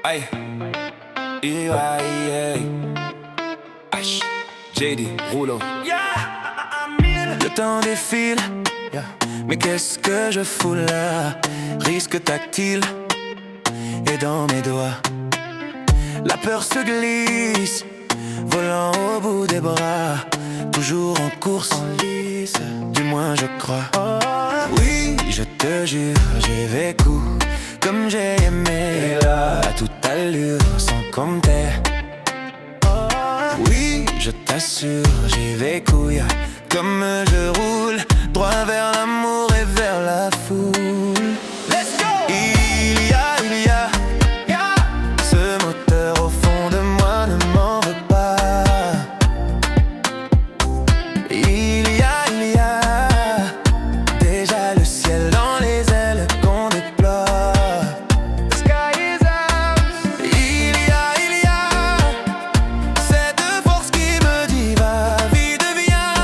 Aïe, JD, Rouleau. Le temps défile, mais qu'est-ce que je fous là? Risque tactile, et dans mes doigts la peur se glisse, volant au bout des bras. Toujours en course, en lice, du moins je crois. Oui, je te jure, j'ai vécu comme j'ai aimé, à toute allure, sans compter. Oui, je t'assure, j'ai vécu comme je roule, droit vers l'amour et vers la foule. Let's go! Il y a ce moteur au fond de moi, ne m'en veux pas. Il y a déjà le ciel dans les ailes qu'on déploie. The sky is ours. Il y a cette force qui me dit va, vie devient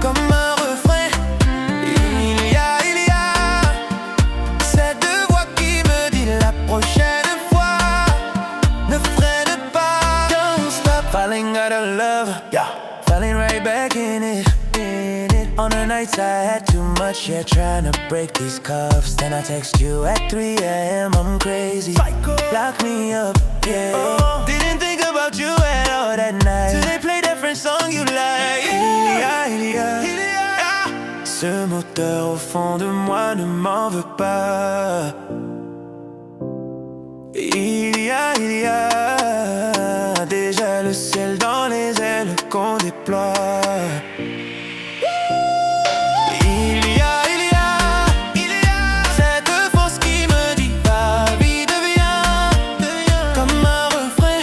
comme un refrain. Il y a cette voix qui me dit la prochaine fois ne freine pas. Don't stop falling out of love, falling right back in it. On the nights I had too much, trying to break these cuffs. Then I text you at 3 a.m. I'm crazy, lock me up, Didn't think about you at all that night, till they play different song you like. Il y a ce moteur au fond de moi, ne m'en veux pas. Il y a déjà le ciel dans les ailes qu'on déploie. Il y a cette force qui me dit va, vie devient comme un refrain.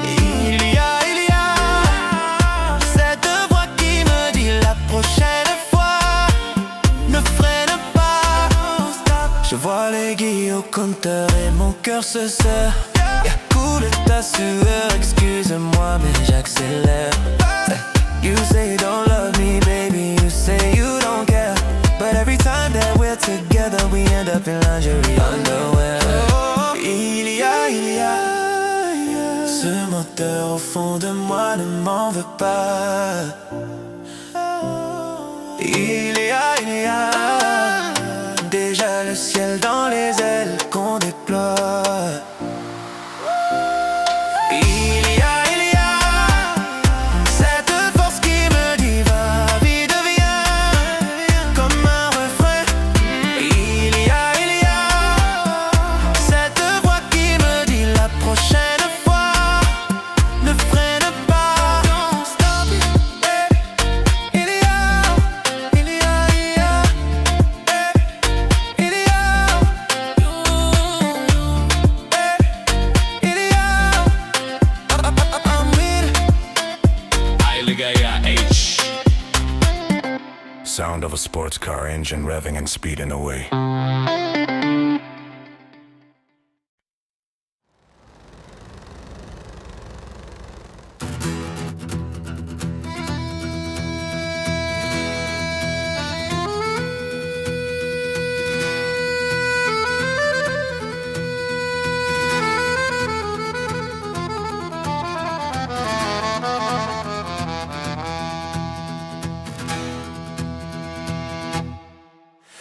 Il y a cette voix qui me dit la prochaine fois ne freine pas. Je vois l'aiguille au compteur et mon cœur se serre. Coule ta sueur, excuse-moi mais j'accélère. You say you don't love me, baby, you say you don't care. But every time that we're together, we end up in lingerie underwear. Il y a ce moteur au fond de moi, ne m'en veux pas. Il y a déjà le ciel dans les ailes qu'on déploie. Sound of a sports car engine revving and speeding away.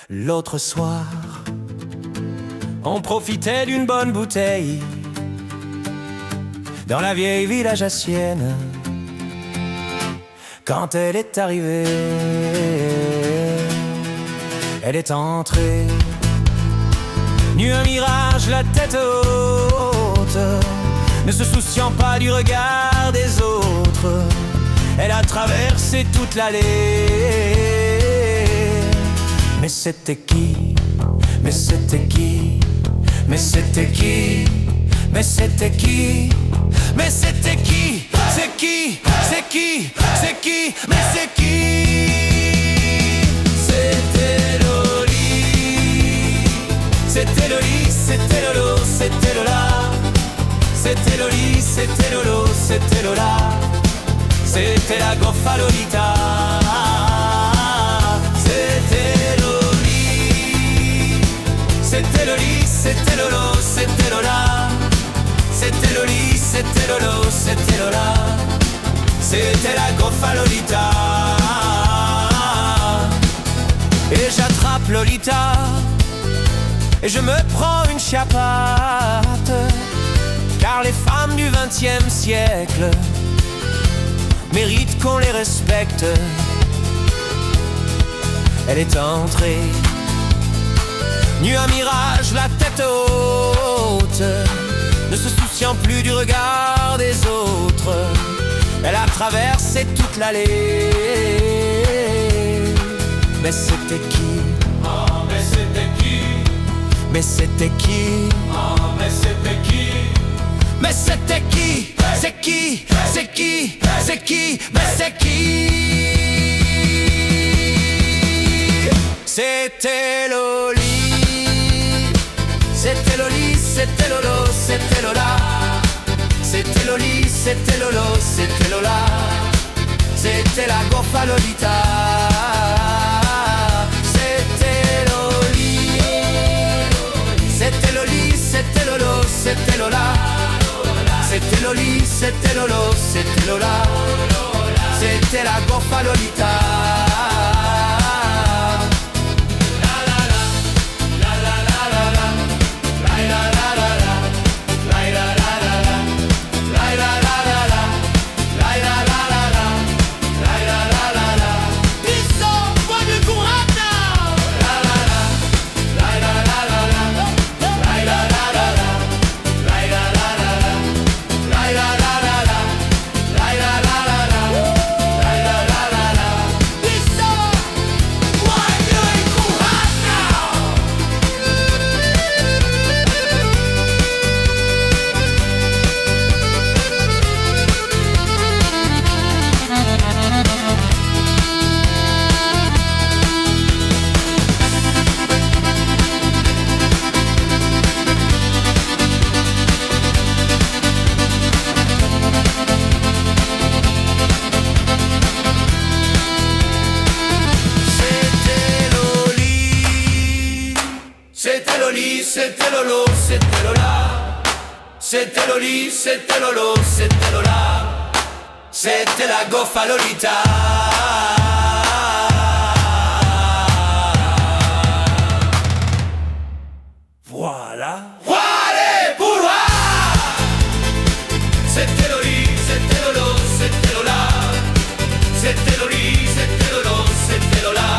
L'autre soir, on profitait d'une bonne bouteille dans la vieille village Sienne. Quand elle est arrivée, elle est entrée, nue un mirage, la tête haute, ne se souciant pas du regard des autres. Elle a traversé toute l'allée. Mais c'était qui? Mais c'était qui? Mais c'était qui? Mais c'était qui? Mais c'était qui? C'est qui? C'est qui? C'est qui? Mais c'est qui? C'était Loli. C'était Loli, c'était Lolo, c'était Lola. C'était Loli, c'était Lolo, c'était Lola. C'était la goffa Lolita. C'était Loli. C'était Loli, c'était Lolo, c'était Lola. C'était Loli, c'était Lolo, c'était Lola. C'était la goffa Lolita. Et j'attrape Lolita et je me prends une chiappate. Car les femmes du XXe siècle méritent qu'on les respecte. Elle est entrée, nue à mirage, la tête haute, ne se souciant plus du regard des autres. Elle a traversé toute l'allée. Mais c'était qui? Oh, mais c'était qui? Mais c'était qui? Oh, mais c'était qui? Mais c'était qui? C'est qui? C'est qui? C'est qui? Mais c'est qui? C'était Loli. C'était Loli, c'était Lolo, c'était Lola. C'était Loli, c'était Lolo, c'était Lola. C'était la goffa Lolita. C'était Loli. C'était Loli, c'était Lolo, c'était Lola. C'était Loli, c'était Lolo, c'était Lola. C'était la goffa Lolita. C'était Loli, c'était Lolo, c'était Lola. C'était Loli, c'était Lolo, c'était Lola. C'était la goffa Lolita. Voilà. Voilà pour moi. C'était Loli, c'était Lolo, c'était Lola. C'était Loli, c'était Lolo, c'était Lola.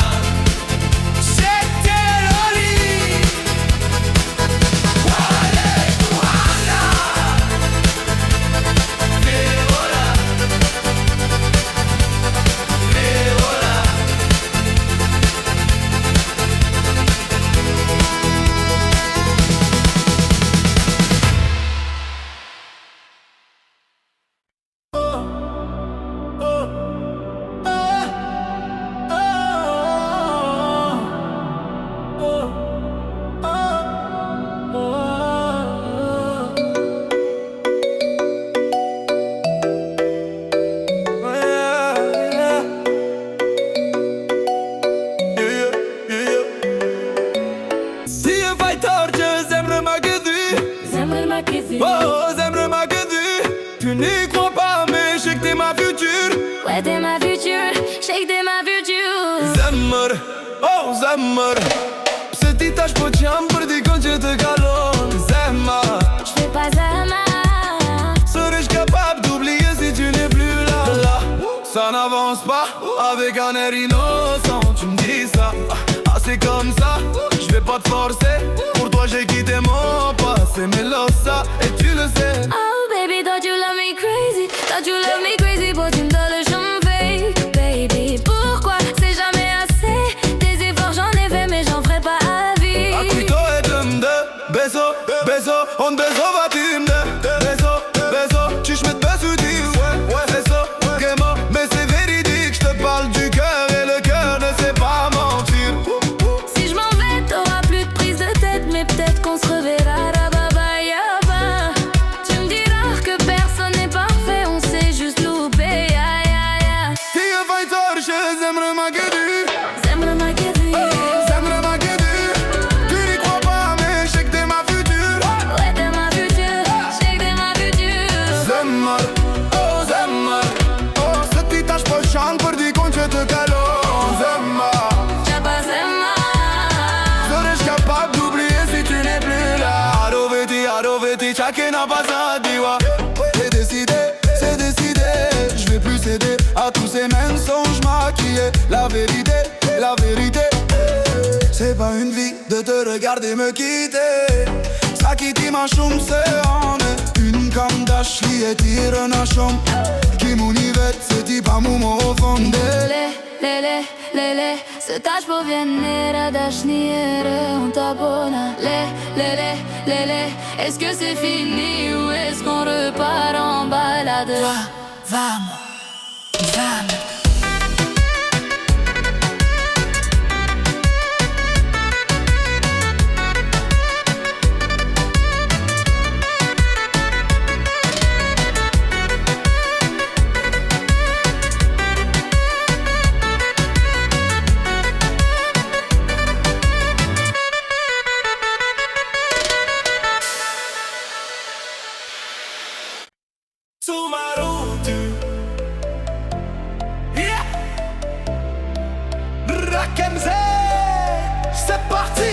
Oh, j'aimerais que tu n'y crois pas, mais je sais que t'es ma future. Ouais, t'es ma future, je sais que t'es ma future. Zemmer, oh zemmer. Petit tache pour tiens, pour dire quand je te galonne. Zemmer, Je fais pas ça mal. serais-je capable d'oublier si tu n'es plus là? Ça n'avance pas, avec un air innocent. Tu me dis ça, ah c'est comme ça. Je vais pas te forcer, pour toi j'ai quitté mon passé. Mais là ça, et tu le sais. Oh baby, thought you love me crazy. Thought you love me crazy, but tu me donnes le chemin fake. Baby, pourquoi c'est jamais assez? Des efforts j'en ai fait, mais j'en ferai pas à vie. Acquito et dümde, beso, beso, on beso va timde. Beso, beso, tu me beso dis ouais, beso, gemo. Mais c'est véridique, je te parle du cœur et le cœur ne sait pas mentir. Si je m'en vais, t'auras plus de prise de tête, mais peut-être qu'on se reverra. Tu me diras que personne n'est parfait, on s'est juste loupé. Si je fais tort, j'aimerais m'agréer. J'aimerais m'acquérir. J'aimerais m'agréer. Tu n'y crois pas, mais je sais que t'es ma future. Ouais, t'es ma future, je sais que t'es ma qui n'a pas ça dit ouais. C'est décidé, je vais plus céder à tous ces mensonges maquillés. La vérité, c'est pas une vie de te regarder me quitter. Ça qui t'imachum c'est en une cam d'Ashley et tire un achom. Qui m'univette, c'est type à mon profonde. Lele, se taci po vienere d'ashniere on t'abonne. Lele, est-ce que c'est fini ou est-ce qu'on repart en balade? Vamos. Sur ma route, yeah. Rakemze, c'est parti.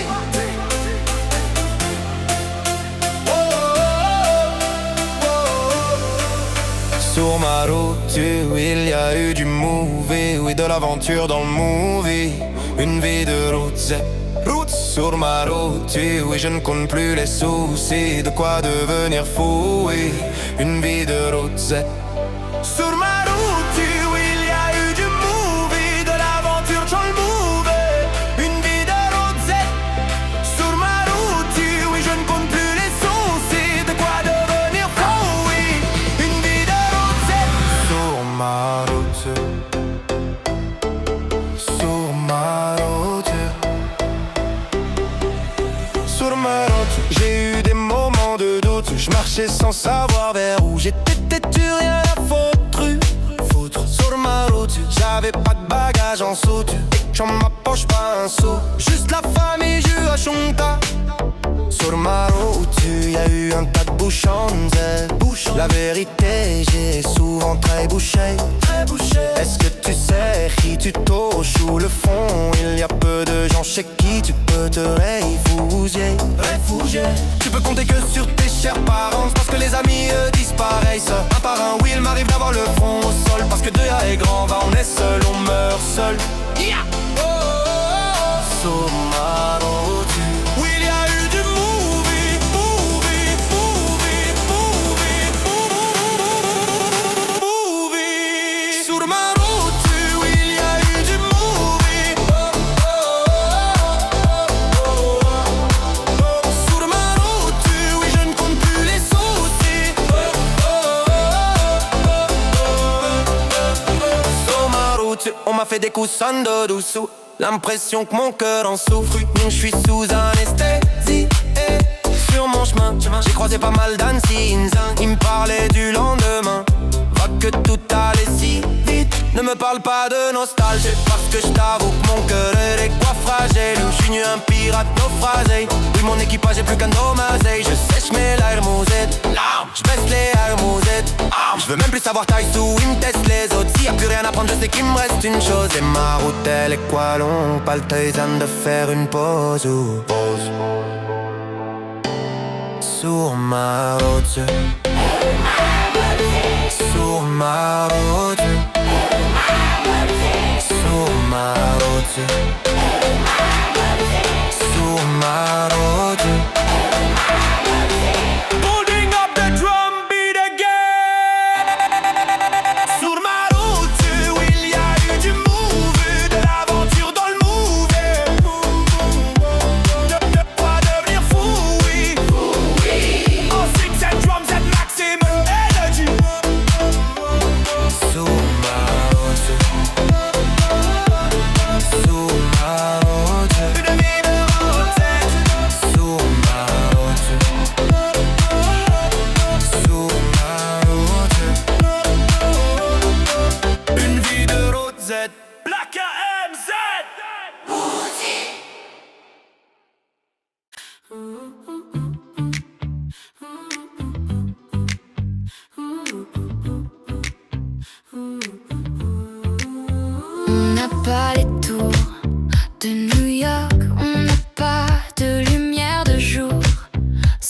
Sur ma route, il y a eu du movie, oui, de l'aventure dans le movie. Une vie de route, sur ma route, oui, je ne compte plus les soucis. De quoi devenir fou, oui, une vie de route, sur ma route, oui, il y a eu du movie, de l'aventure dans le movie. Une vie de route, sur ma route, oui, je ne compte plus les soucis. De quoi devenir fou, oui, une vie de route, sur ma route, sur ma route. Sur ma route, j'ai eu des moments de doute. Je marchais sans savoir vers où j'étais têtu, rien à foutre. Sur ma route, j'avais pas de bagages en soute. J'en ma poche pas un sou. Juste la famille, je à Chonta. Sur ma route, y a eu un tas de bouchons. La vérité, j'ai souvent très bouché. Est-ce que tu sais qui tu touches ou le fond? Il y a peu de gens chez qui tu peux te réfugier. Tu peux compter que sur tes chers parents, parce que les amis disparaissent un par un. Oui, il m'arrive d'avoir le front au sol, parce que 2A est grand, va on est seul, on meurt seul. Yeah. Sur ma route, oui, il y a eu du movie. Sur ma route, oui, il y a eu du movie. Sur ma route, oui, je ne compte plus les soucis. Sur ma route, on m'a fait des coussins de dessous. L'impression que mon cœur en souffre. Je suis sous anesthésie. Sur mon chemin, j'ai croisé pas mal d'Annecy. Ils me parlaient du lendemain. Va que tout allait si vite. Ne me parle pas de nostalgie, parce que je t'avoue que mon cœur est des quoi fragile. Je suis nu un pirate naufragé. Oui, mon équipage est plus qu'un dommage. Je sèche mes larmes aux aides. Je baisse les armes aux aides. Je veux même plus savoir taille sous, ils me testent les autres. S'il y a plus rien à prendre, je sais qu'il me reste une chose. Et ma route, elle est quoi longue? Pas le temps de faire une pause ou pause. Sur ma route, sur ma route, sur ma route, sur ma route. Holding up the drum beat again. Sur ma route, oui, il y a eu du move, de l'aventure dans le move. De quoi devenir fou, oui. On sings and drums at maximum energy. Sur ma route, sur ma route, une vie de route. Sur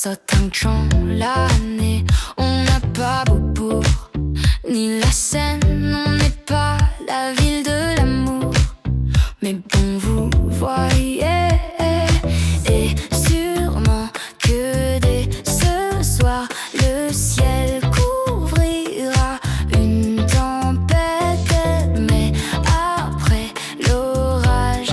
사서 당첨라네. On n'a pas Beaubourg ni la Seine, on n'est pas la ville de l'amour. Mais bon, vous voyez, et sûrement que dès ce soir, le ciel couvrira une tempête. Mais après l'orage,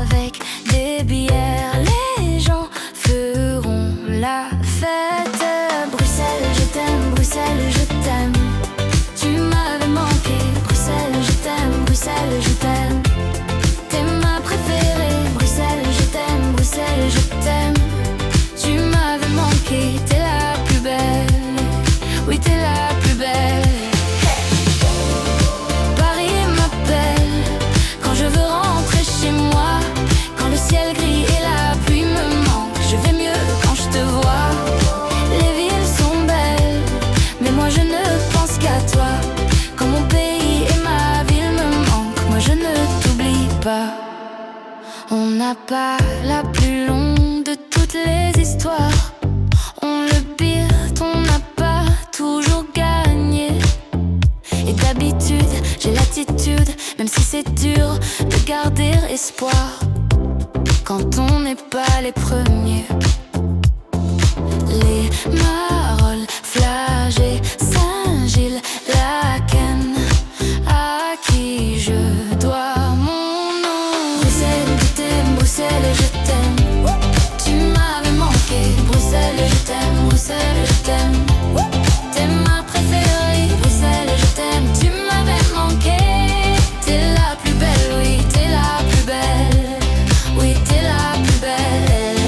avec des bières, les gens feront la fête. Bruxelles, je t'aime, Bruxelles, je t'aime. Tu m'avais manqué, Bruxelles, je t'aime, Bruxelles, je t'aime. T'es ma préférée, Bruxelles, je t'aime, Bruxelles, je t'aime. Tu m'avais manqué, t'es la plus belle. Oui, t'es la plus belle. Paris m'appelle quand je veux rentrer chez moi. Quand le ciel gris et la pluie me manquent, je vais mieux quand je te vois. Les villes sont belles, mais moi je ne pense qu'à toi. Quand mon pays et ma ville me manquent, moi je ne t'oublie pas. On n'a pas la plus longue de toutes les histoires. On le pire, on n'a pas toujours gagné. Et d'habitude, j'ai l'attitude, même si c'est dur, de garder espoir quand on n'est pas les premiers. Les Marolles, Flagey, Saint-Gilles, Laken, à qui je dois mon nom. Bruxelles, je t'aime, Bruxelles, je t'aime. Tu m'avais manqué, Bruxelles, je t'aime, Bruxelles, je t'aime. T'es ma préférée, Bruxelles, je t'aime. Tu m'avais manqué, t'es la plus belle, oui, t'es la plus belle. Oui, t'es la plus belle.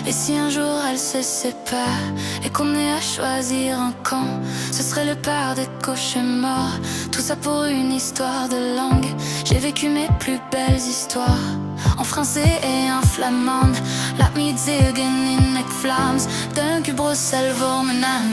Et si un jour elle se sépare et qu'on ait à choisir un camp, ce serait le part des cauchemars. Tout ça pour une histoire de langue. J'ai vécu mes plus belles histoires en français et en flamande. Laat me het zeggen in het Vlaams. Dank u Bruxelles voor mijn naam.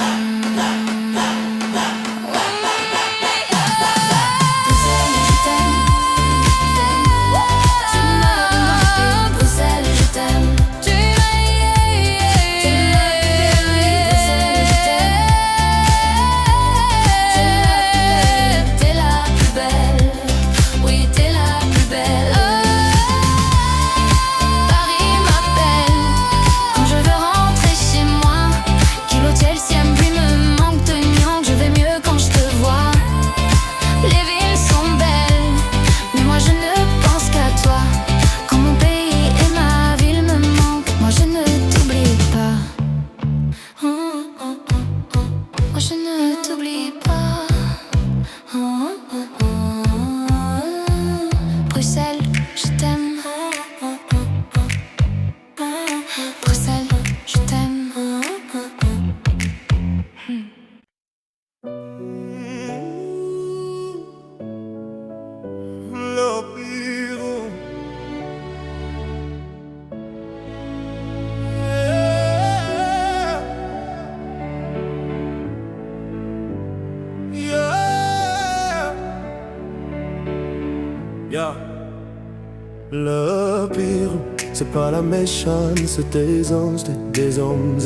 Le pire, c'est pas la méchance des hommes, c'est des hommes.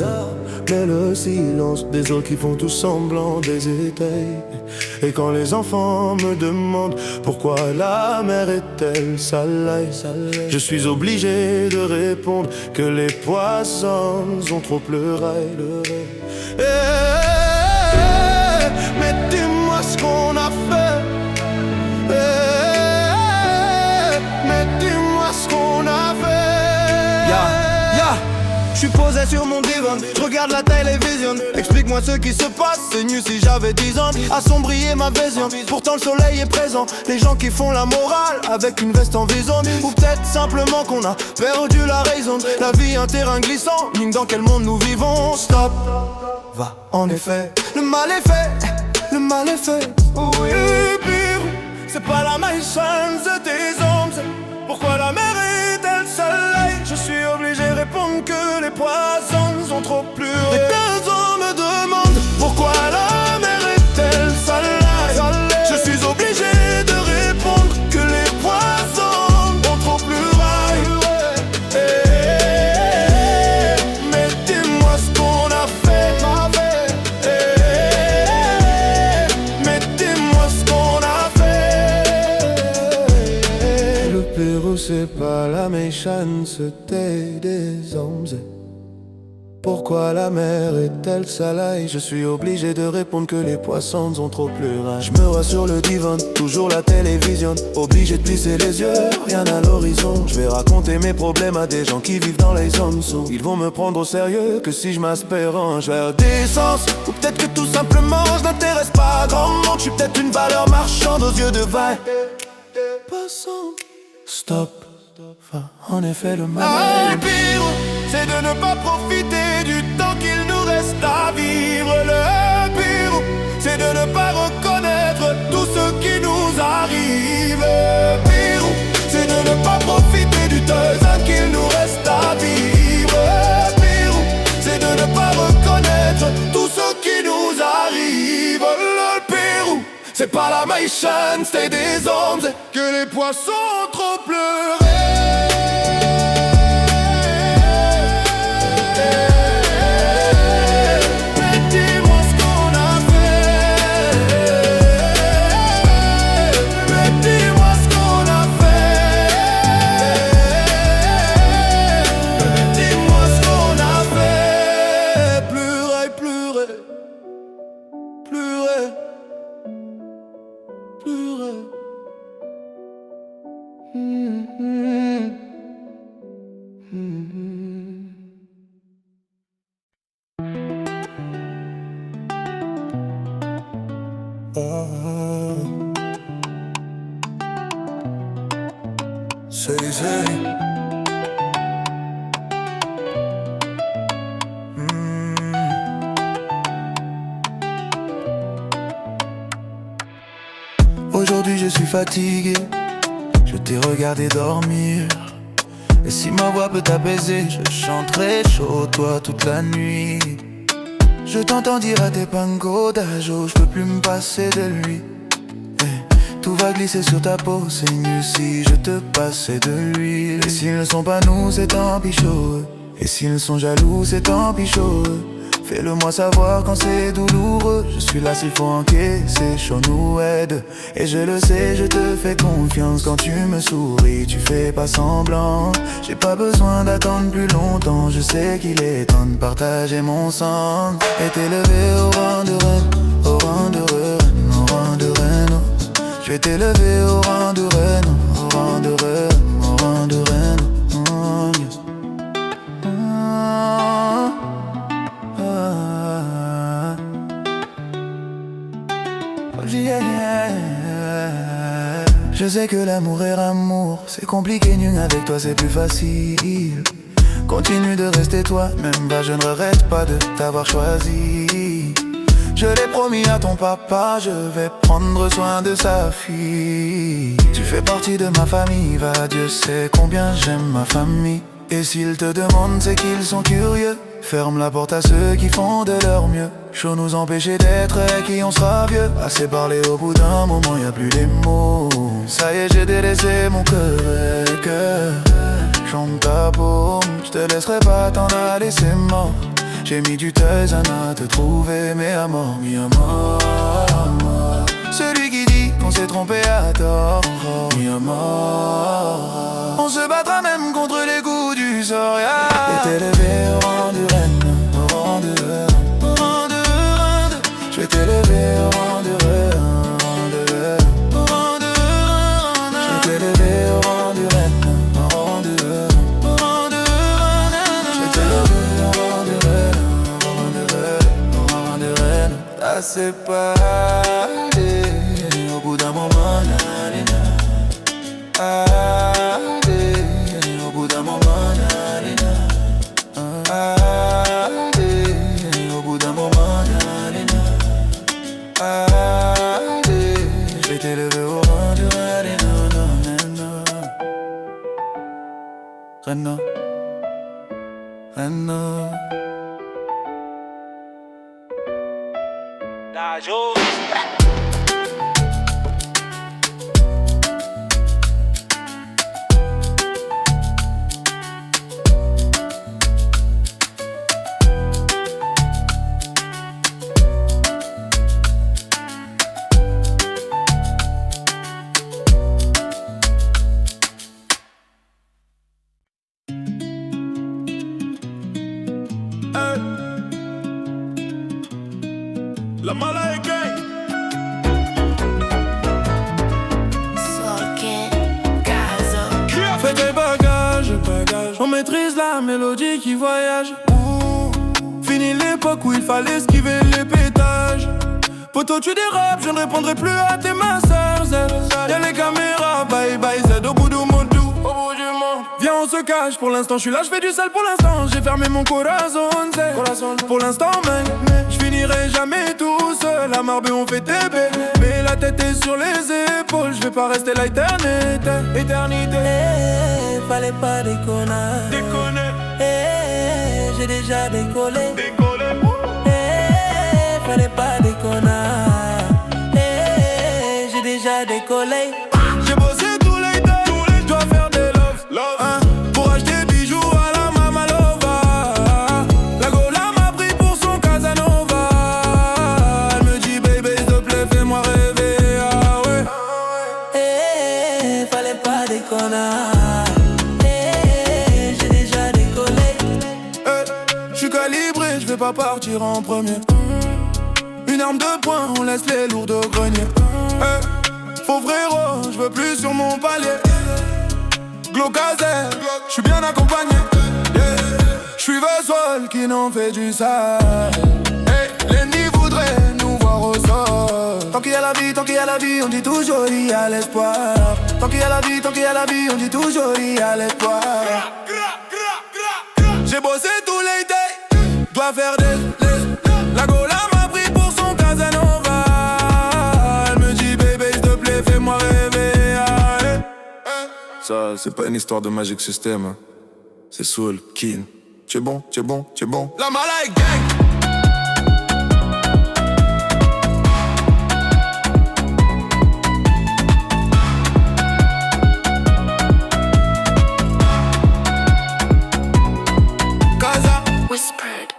Mais le silence des autres qui font tout semblant d'hésiter. Et quand les enfants me demandent pourquoi la mer est-elle salée, je suis obligé de répondre que les poissons ont trop pleuré. Mais dis-moi ce qu'on a fait. Mais dis-moi ce qu'on a fait. Je suis posé sur mon divan, je regarde la télévision. Explique-moi ce qui se passe, c'est mieux si j'avais 10 ans. Assombrir ma vision, pourtant le soleil est présent. Les gens qui font la morale avec une veste en vison. Ou peut-être simplement qu'on a perdu la raison. La vie un terrain glissant, ligne dans quel monde nous vivons. Stop, va, en effet, le mal est fait, le mal est fait. Oui, pire, c'est pas la méchance des hommes, c'est pourquoi la mer est-elle salée. Je suis obligé de répondre que les poissons ont trop pleuré. Et quand on me demande pourquoi la mer est-elle salée, je suis obligé de répondre que les poissons ont trop pleuré. Mais dis-moi c'était des hommes. Pourquoi la mer est-elle salée? Je suis obligé de répondre que les poissons ont trop pleuré. Je me vois sur le divan, toujours la télévision. Obligé de plisser les yeux, rien à l'horizon. Je vais raconter mes problèmes à des gens qui vivent dans les zones sous. Ils vont me prendre au sérieux que si je m'aspère en vers des sens. Ou peut-être que tout simplement je n'intéresse pas à grand monde. Je suis peut-être une valeur marchande aux yeux de vague. Passant, stop. Enfin, en effet le mal. Le pire, c'est de ne pas profiter du temps qu'il nous reste à vivre. Le pire, c'est de ne pas reconnaître tout ce qui nous arrive. Le pire, c'est de ne pas profiter du temps qu'il nous reste à vivre. Le pire, c'est de ne pas reconnaître tout ce qui nous arrive. Le pire, c'est pas la Maïchen, c'est des hommes que les poissons ont trop pleuré. Aujourd'hui je suis fatigué, je t'ai regardé dormir. Et si ma voix peut t'apaiser, je chanterai chaud toi toute la nuit. Je t'entends dire à tes pingos d'Ajo, je peux plus me passer de lui. Tout va glisser sur ta peau, c'est mieux si je te passais de l'huile. Et s'ils ne sont pas nous, c'est tant pis chaud. Et s'ils sont jaloux, c'est tant pis chaud. Fais-le-moi savoir quand c'est douloureux. Je suis là s'il faut encaisser, chaud nous aide. Et je le sais, je te fais confiance. Quand tu me souris, tu fais pas semblant. J'ai pas besoin d'attendre plus longtemps. Je sais qu'il est temps de partager mon sang. Et t'élever au rang de reine, au rang de reine, au rang de reine. Je vais t'élever au rang de reine, au rang de reine, au rang de reine. Je sais que l'amour est amour, c'est compliqué, avec toi c'est plus facile. Continue de rester toi, même pas je ne regrette pas de t'avoir choisi. Je l'ai promis à ton papa, je vais prendre soin de sa fille. Tu fais partie de ma famille, va, Dieu sait combien j'aime ma famille. Et s'ils te demandent, c'est qu'ils sont curieux. Ferme la porte à ceux qui font de leur mieux. Chaud nous empêcher d'être et qui on sera vieux. Assez parlé, au bout d'un moment y'a plus les mots. Ça y est, j'ai délaissé mon cœur. Chante ta paume, je te laisserai pas t'en aller, c'est mort. J'ai mis du temps à te trouver, mais à mort, mi à mort. Celui qui dit qu'on s'est trompé à tort, mi à mort. On se battra même contre les coups du sort, yeah. Et t'élever au rang de reine, au rang de reine, au rang de reine. Je vais t'élever au rang de reine, au rang de reine, au rang de reine. Je vais t'élever au rang de reine, au rang de reine, au rang de reine. Je vais t'élever au rang de reine, au rang de reine, au rang de reine. Ça c'est pas aller, au bout d'un moment, aller, au bout d'un moment, aller, au bout d'un moment, aller, je vais t'élever au rang de Reno, Reno. La mala est gay. Fais tes bagages, on maîtrise la mélodie qui voyage. Fini l'époque où il fallait esquiver les pétages. Poto tu dérapes, je ne répondrai plus à tes masseurs. Y'a les caméras, bye bye Z au bout du monde. Viens on se cache, pour l'instant je suis là, je fais du sale pour l'instant. J'ai fermé mon corazon, pour l'instant mec, je finirai jamais tout seul. La marbe on fait TB, mais la tête est sur les épaules. Je vais pas rester là éternité. Fallait pas déconner. J'ai déjà décollé. Fallait pas déconner. J'ai déjà décollé. J'ai bossé tous les days, je dois faire des love. Pour acheter bijoux à la Mamalova. La Gola m'a pris pour son Casanova. Elle me dit baby s'il te plaît fais-moi rêver. Ah ouais. Fallait pas déconner. J'ai déjà décollé. Je suis calibré, je vais pas partir en premier. Une arme de poing, on laisse les lourds au grenier. Faux frérot, je veux plus sur mon palier. Glaucazer, je suis bien accompagné. Je suis Vesol qui n'en fait du sale. L'ennemi voudrait nous voir au sol. Tant qu'il y a la vie, tant qu'il y a la vie, on dit toujours il y a l'espoir. Tant qu'il y a la vie, tant qu'il y a la vie, on dit toujours il y a l'espoir. J'ai bossé tous les days, dois faire des la Gola m'a pris pour son Casanova. Elle me dit baby s'il te plaît fais-moi rêver. Ça c'est pas une histoire de Magic System, hein. C'est Soul King. Tu es bon, tu es bon, tu es bon. La mala est gang. Whispered.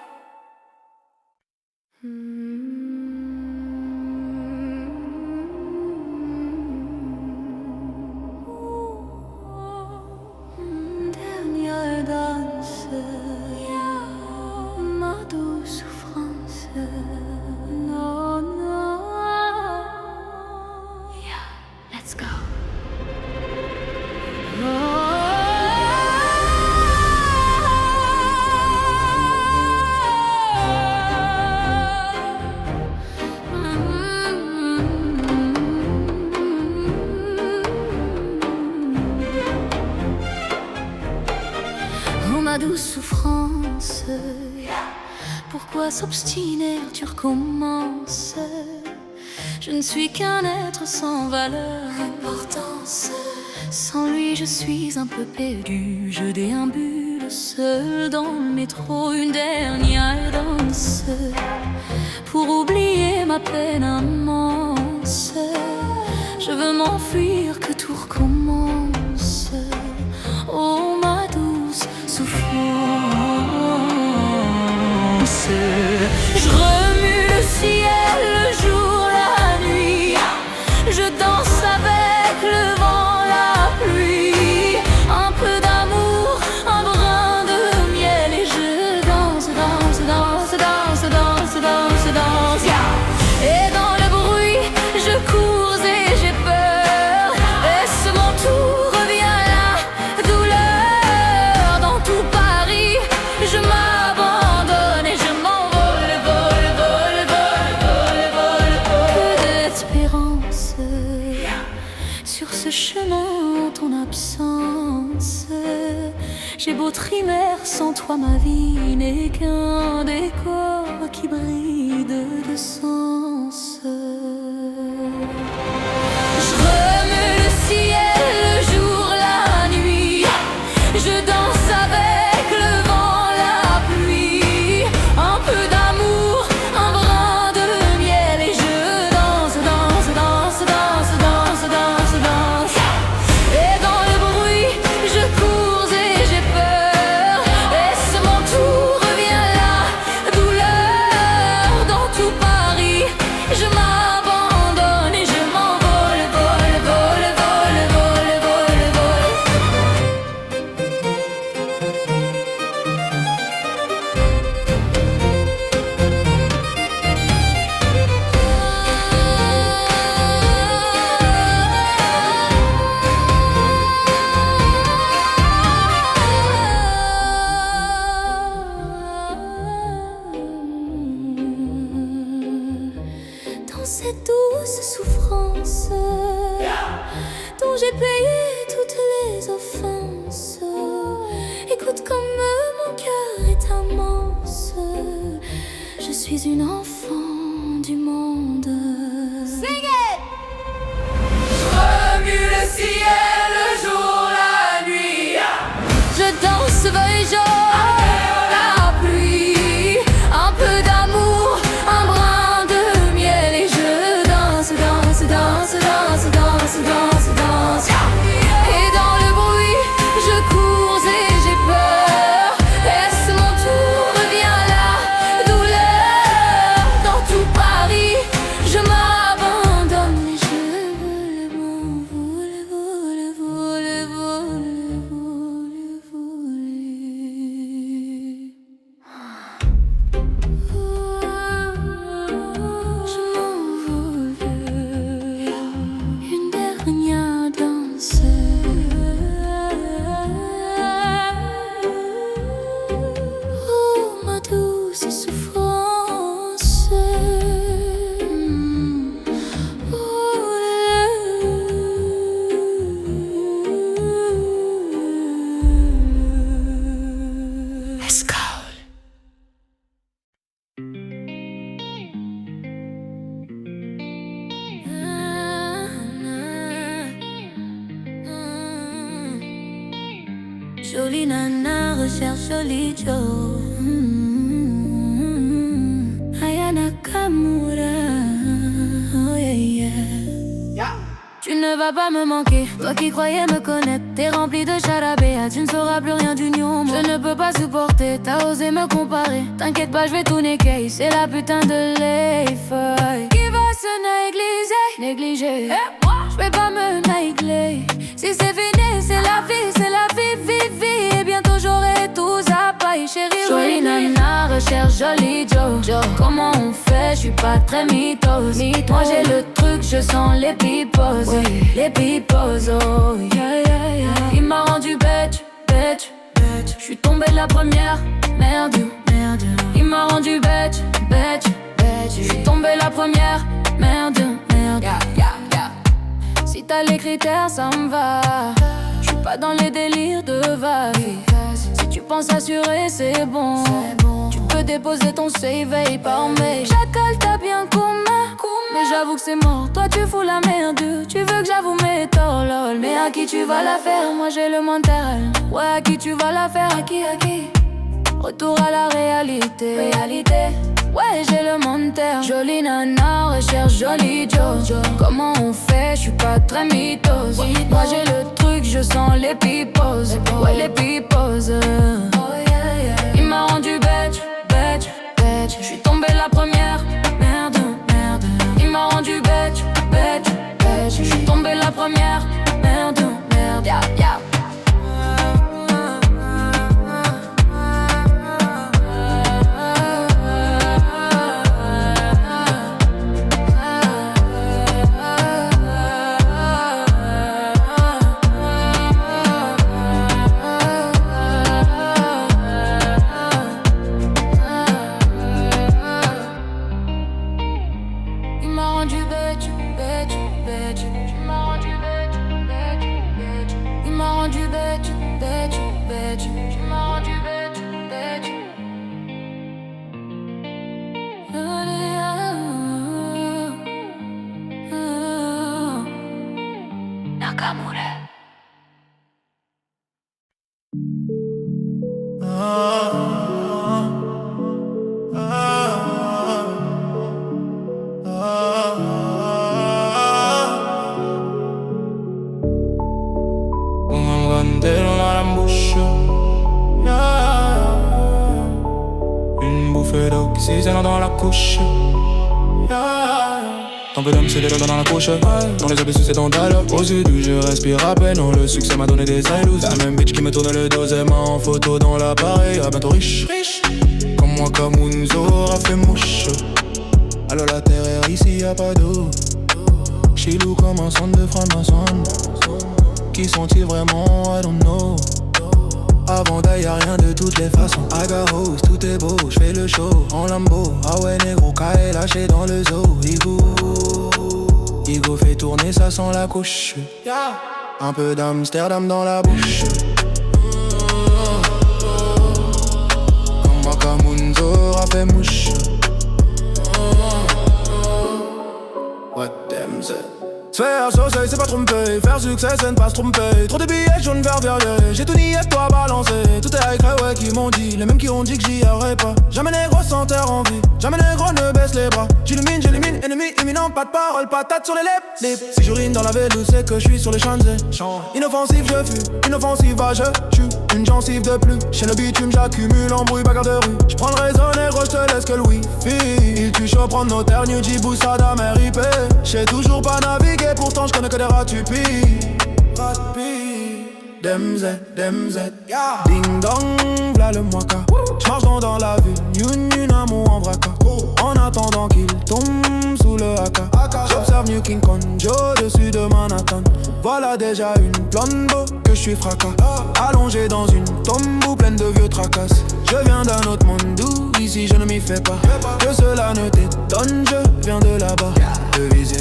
Dernière danse, ma douce souffrance. Non, non. Yeah, let's go. Ma douce souffrance, pourquoi s'obstiner, tu recommences. Je ne suis qu'un être sans valeur, importance. Sans lui je suis un peu perdu, je déambule seul dans le métro. Une dernière danse, pour oublier ma peine immense. Je veux m'enfuir, que tout recommence. Oh ma douce souffrance. Je remue le ciel, le jour, la nuit. Je danse avec le vent, la pluie. Un peu d'amour, un brin de miel. Et je danse, danse, danse, danse, danse, danse, danse. Et dans le bruit, je cours et j'ai peur. Et ce mon tour revient la douleur. Dans tout Paris, je m'abandonne et je m'envole, vole, vole, vole, vole, vole. Que d'espérance sur ce chemin en ton absence. J'ai beau trimer, sans toi ma vie n'est qu'un décor qui brille de sens. Je remue le ciel, le jour, la nuit. Je danse avec le vent, la pluie. Un peu d'amour, un brin de miel. Et je danse, danse, danse, danse, danse, danse, danse. Et dans le bruit, je cours et j'ai peur. Et ce mon tour revient la cette douce souffrance dont j'ai payé toutes les offenses. Écoute comme mon cœur est immense. Je suis une enfant du monde. Sing it! Remue le ciel, le jour, la nuit. Je danse feuille jaune, la pluie, un peu d'amour, un brin de miel. Et je danse, danse, danse, danse, danse, danse, danse. Et dans le bruit, je cours et j'ai peur. Est-ce mon tour, revient la douleur. Dans tout Paris, je m'abandonne. Et je vole, vole, vole, vole, vole, vole, vole. Je m'envole, une dernière danse. Oh, ma douce souffrance. Escale. Jolie nana recherche joli Joe. Aya Nakamura. Oh yeah, yeah. Tu ne vas pas me manquer, toi qui croyais me connaître. T'es rempli de charabia, tu ne sauras plus rien du new. Je ne peux pas supporter, t'as osé me comparer. T'inquiète pas, je vais tout niquer, c'est la putain de l'effeuille qui va se négliger. Je vais pas me négler. Si c'est fini, c'est la vie, vie. Et bientôt j'aurai tout à paille, chérie. Jolie nana recherche joli Joe. Comment on fait, je suis pas très mythos. Moi j'ai le truc, je sens les pipos. Oui, les pipos, oh yeah, yeah, yeah. Il m'a rendu bête. Je suis tombée de la première, merde. Il m'a rendu bête. Je suis tombée la première, merde. Si t'as les critères, ça me va. Je suis pas dans les délires de vague. Si tu penses assurer, c'est bon. Tu peux déposer ton save et par mail. Chacal, t'as bien commun. Mais j'avoue que c'est mort, toi tu fous la merde. Tu veux que j'avoue mes torts, lol. Mais à qui tu vas la faire, moi j'ai le mental. Ouais, à qui tu vas la faire, à qui? Retour à la réalité. Ouais, j'ai le mental. Jolie nana recherche joli Joe. Comment on fait, je suis pas très mythos. Moi j'ai le truc, je sens les pipos. Ouais, les pipos. Il m'a rendu bête. Je suis tombée la première, merde. Il m'a rendu bête. Je suis tombée la première, merde. Yeah. Dans la couche, un peu d'homme c'est les doigts dans la couche. Dans les abysses c'est dans dalle. Aux yeux du je respire à peine. Le succès m'a donné des ailes. La même bitch qui me tourne le dos et m'a en photo dans l'appareil. À bientôt riche. Comme moi Kamunzo aura fait mouche. Alors la terre est ici y'a pas d'eau. Chilou comme un centre de franc-maçon. Qui sont-ils vraiment? I don't know. Avant d'ailleurs y'a rien de toutes les façons. I got hoes, tout est beau, j'fais le show en Lambo. Ah ouais négro, K.E. lâché dans le zoo. Igo fait tourner, ça sent la couche. Un peu d'Amsterdam dans la bouche. Comme Makamunzo a fait mouche. What them say? Se faire saucer, c'est pas tromper. Faire succès, c'est ne pas se tromper. Trop de billets jaunes, vert, violet. J'ai tout nié, toi balancé. Tout est avec ouais qui m'ont dit. Les mêmes qui ont dit que j'y aurais pas. Jamais négro sans terre en vie. Jamais négro ne baisse les bras. J'illumine, ennemi imminent. Pas de parole, patate sur les lèvres. Si j'urine dans la vélo, c'est que je suis sur les Champs-Élysées. Inoffensif, je fuis. Inoffensive, va, je tue. Une gencive de plus. Chez le bitume, j'accumule embrouille, bagarre de rue. J'prends le réseau négro, j'te laisse que le wifi. Il tue chaud, prendre notaire, New Djibou, Sadam, RIP. J'sais toujours pas naviguer. Pourtant j'connais que des ratupis. Demz, yeah. Ding dong, v'là le moika. J'marche dans la ville, une amour en vraca. En attendant qu'il tombe sous le haka. J'observe New King Kong, au-dessus de Manhattan. Voilà déjà une plombo que j'suis fracas. Allongé dans une tombe pleine de vieux tracasses. Je viens d'un autre monde d'où ici je ne m'y fais pas. Que cela ne t'étonne, je viens de là-bas. De viser.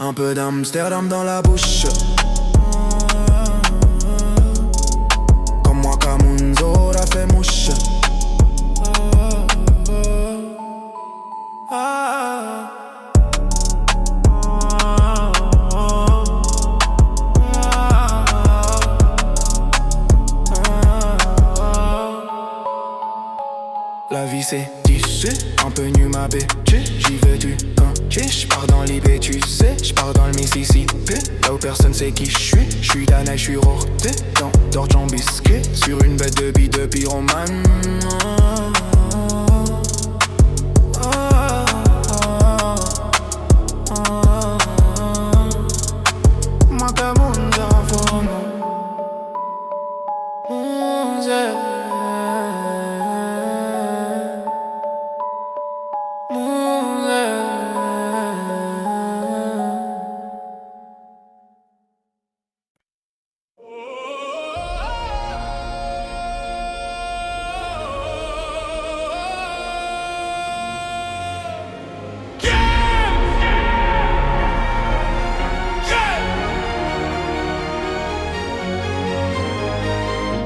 Un peu d'Amsterdam dans la bouche. Comme moi, Kamunzo a fait mouche. La vie c'est tissu, un peu nu ma bitch. J'y veux du j'pars dans l'IB, tu sais, j'pars dans le Mississippi. Là où personne sait qui j'suis Danaï, j'suis rorté dans d'orge en biscuit. Sur une bête de billes de pyromane.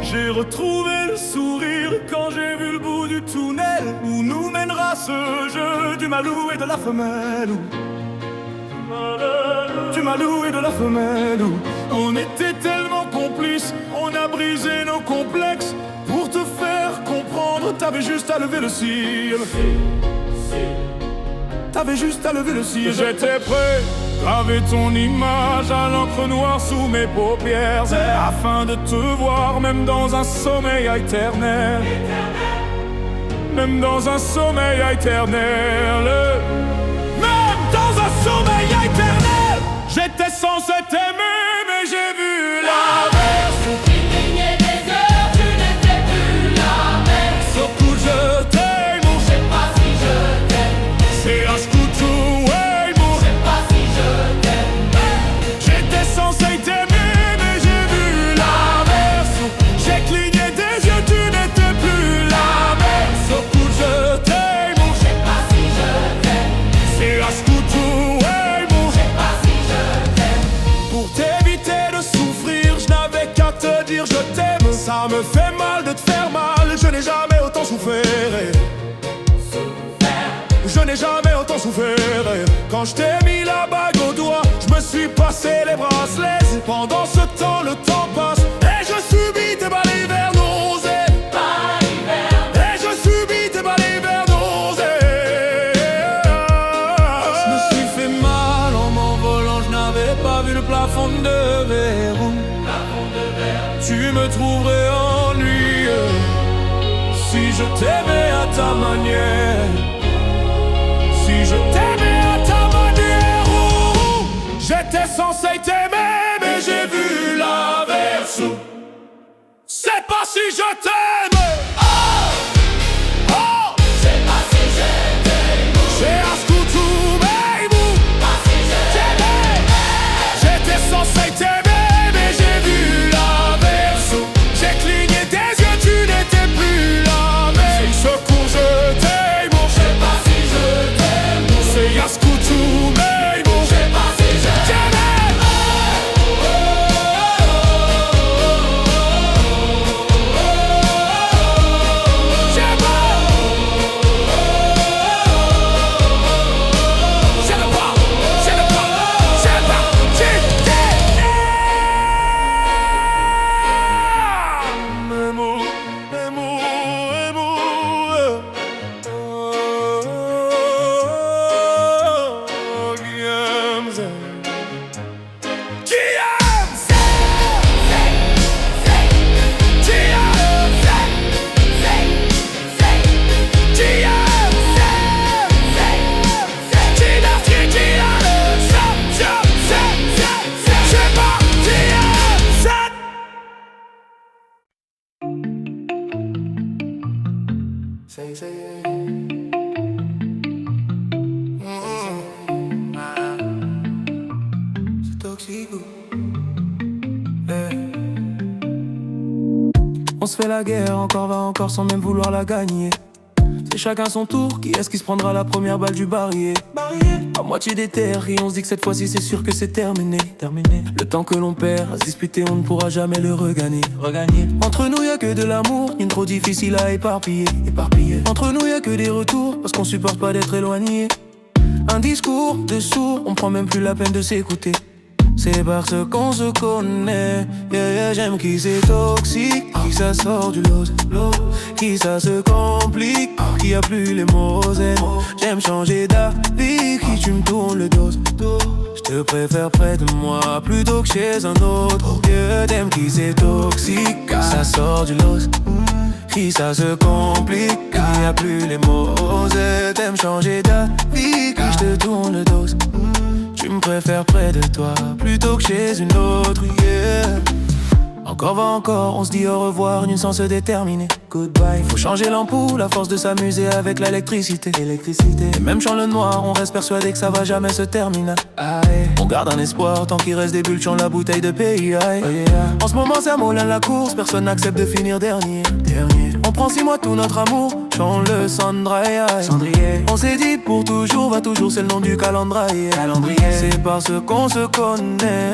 J'ai retrouvé le sourire quand j'ai vu le bout du tunnel où nous mènera ce jeu du malou et de la femelle. Du malou et de la femelle. On était tellement complices, on a brisé nos complexes. Pour te faire comprendre, t'avais juste à lever le cil. T'avais juste à lever le cil. J'étais prêt, graver ton image à l'encre noire sous mes paupières, afin de te voir même dans un sommeil éternel. Même dans un sommeil éternel. Même dans un sommeil éternel. J'étais censé t'aimer mais j'ai vu l'inverse. Tu clignais des heures, tu n'étais plus la même. Surtout je t'aime, Je sais pas si je t'aime. c'est un scoutou, ouais, mon. Je sais pas si je t'aime. J'étais censé t'aimer mais j'ai vu l'inverse. J'ai cligné des yeux, tu n'étais plus la même. Surtout je t'aime, Je sais pas si je t'aime. c'est un scoutou, ouais, mon. Je sais pas si je t'aime. Pour t'éviter de souffrir, je n'avais qu'à te dire je t'aime. Ça me fait mal de te faire mal, je n'ai jamais autant souffert. Je n'ai jamais autant souffert. Quand je t'ai mis la bague au doigt, je me suis passé les bracelets. Pendant ce temps, le temps passe et je subis tes balles hiver nausées. Et je subis tes balles hiver nausées. Je me suis fait mal en m'envolant, je n'avais pas vu le plafond de verre. Tu me trouverais ennuyeux si je t'aimais à ta manière. Si je t'aimais à ta manière. J'étais censé t'aimer mais j'ai vu l'inverse. C'est pas si je t'aime. Oh, C'est pas si je t'aime. c'est un scoutou, baby. Pas si je t'aime. J'étais censé t'aimer mais j'ai vu l'inverse. C'est toxique. On se fait la guerre, encore va encore sans même vouloir la gagner. C'est chacun son tour, qui est-ce qui se prendra la première balle du barillet? À moitié des terres, et on se dit que cette fois-ci c'est sûr que c'est terminé. Le temps que l'on perd, à se disputer on ne pourra jamais le regagner. Entre nous y'a que de l'amour, une trop difficile à éparpiller. Entre nous y'a que des retours, parce qu'on supporte pas d'être éloigné. Un discours de sourd, on prend même plus la peine de s'écouter. C'est parce qu'on se connaît, j'aime qui c'est toxique, qui ça sort du lot, qui ça se complique, qui a plus les mots zen. J'aime changer d'avis, qui tu me tournes le dos. Je te préfère près de moi plutôt que chez un autre. T'aimes qui c'est toxique, qui ça sort du lot, qui ça se complique, qui a plus les mots zen. T'aimes changer d'avis, qui je te tourne le dos. Tu me préfères près de toi plutôt que chez une autre, Encore va encore, on se dit au revoir, une sans se déterminer. Goodbye, faut changer l'ampoule, à force de s'amuser avec l'électricité. Et même dans le noir, on reste persuadé que ça va jamais se terminer. On garde un espoir, tant qu'il reste des bulles dans la bouteille de pays. En ce moment c'est à Molin la course, personne n'accepte de finir dernier. On prend 6 mois tout notre amour, chante le cendrier. On s'est dit pour toujours, va toujours, c'est le nom du calendrier. C'est parce qu'on se connaît.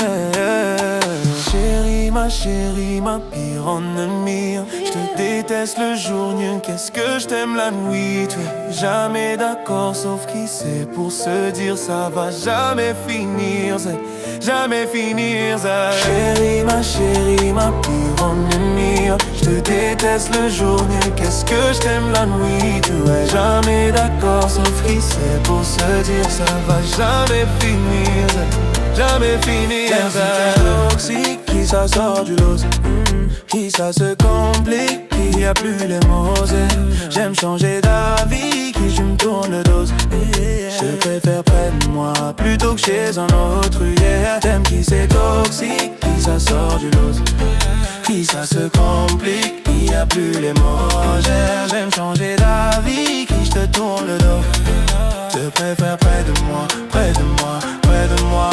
Chérie, ma pire ennemie. Je te déteste le jour nu, qu'est-ce que je t'aime la nuit. Tu es jamais d'accord, sauf qui sait pour se dire ça va jamais finir, jamais finir ça. Chérie, ma pire ennemie. Je te déteste le jour nu, qu'est-ce que je t'aime la nuit. Tu es jamais d'accord, sauf qui sait pour se dire ça va jamais finir, jamais finir ça. Toxique, qui ça sort du lot, qui ça se complique, qui a plus les mots. J'aime changer d'avis, qui je me tourne le dos. Je préfère près de moi plutôt que chez un autre. T'aimes qui c'est toxique, qui ça sort du lot, qui ça se complique, qui a plus les mots. J'aime changer d'avis, qui je te tourne le dos. Je préfère près de moi, près de moi, près de moi.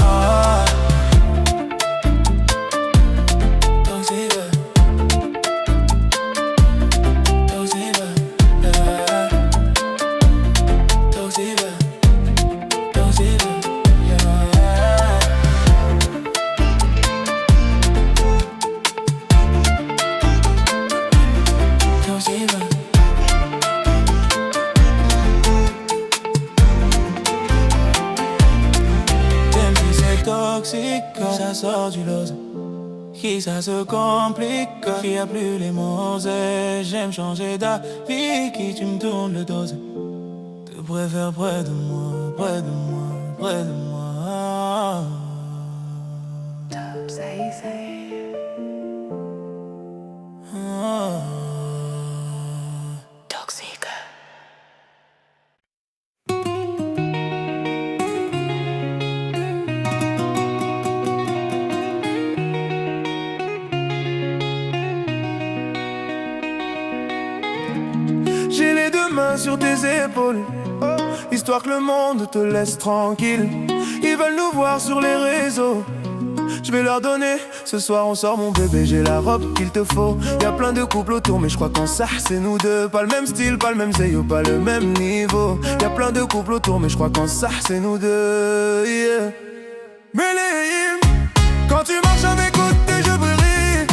Ça sort du lot, qui ça se complique, qui a plus les mots. J'aime changer d'avis, qui tu me tournes le dos. Te préfère près de moi, près de moi, près de moi. Top, say. Toxique. J'ai les deux mains sur tes épaules, histoire que le monde te laisse tranquille. Ils veulent nous voir sur les réseaux, je vais leur donner. Ce soir on sort mon bébé, j'ai la robe qu'il te faut. Y'a plein de couples autour mais je crois qu'en ça c'est nous deux. Pas le même style, pas le même zéyo, pas le même niveau. Y'a plein de couples autour mais je crois qu'en ça c'est nous deux, Méléim, quand tu marches à mes côtés je brille,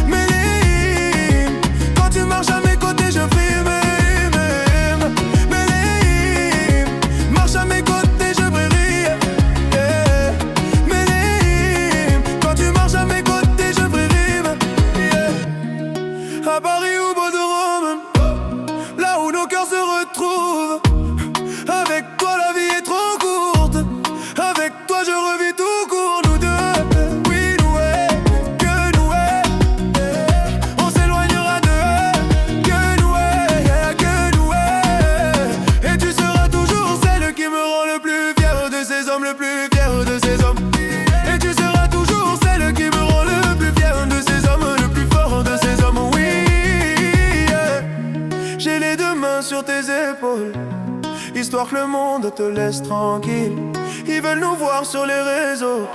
Méléim, quand tu marches à mes côtés je brille. Marche à mes côtés je brille, Méléim, quand tu marches à mes côtés je brille, À Paris ou Bordeaux, là où nos cœurs se retrouvent. Avec toi la vie est trop courte, avec toi je revis deux mains sur tes épaules, histoire que le monde te laisse tranquille. Ils veulent nous voir sur les réseaux,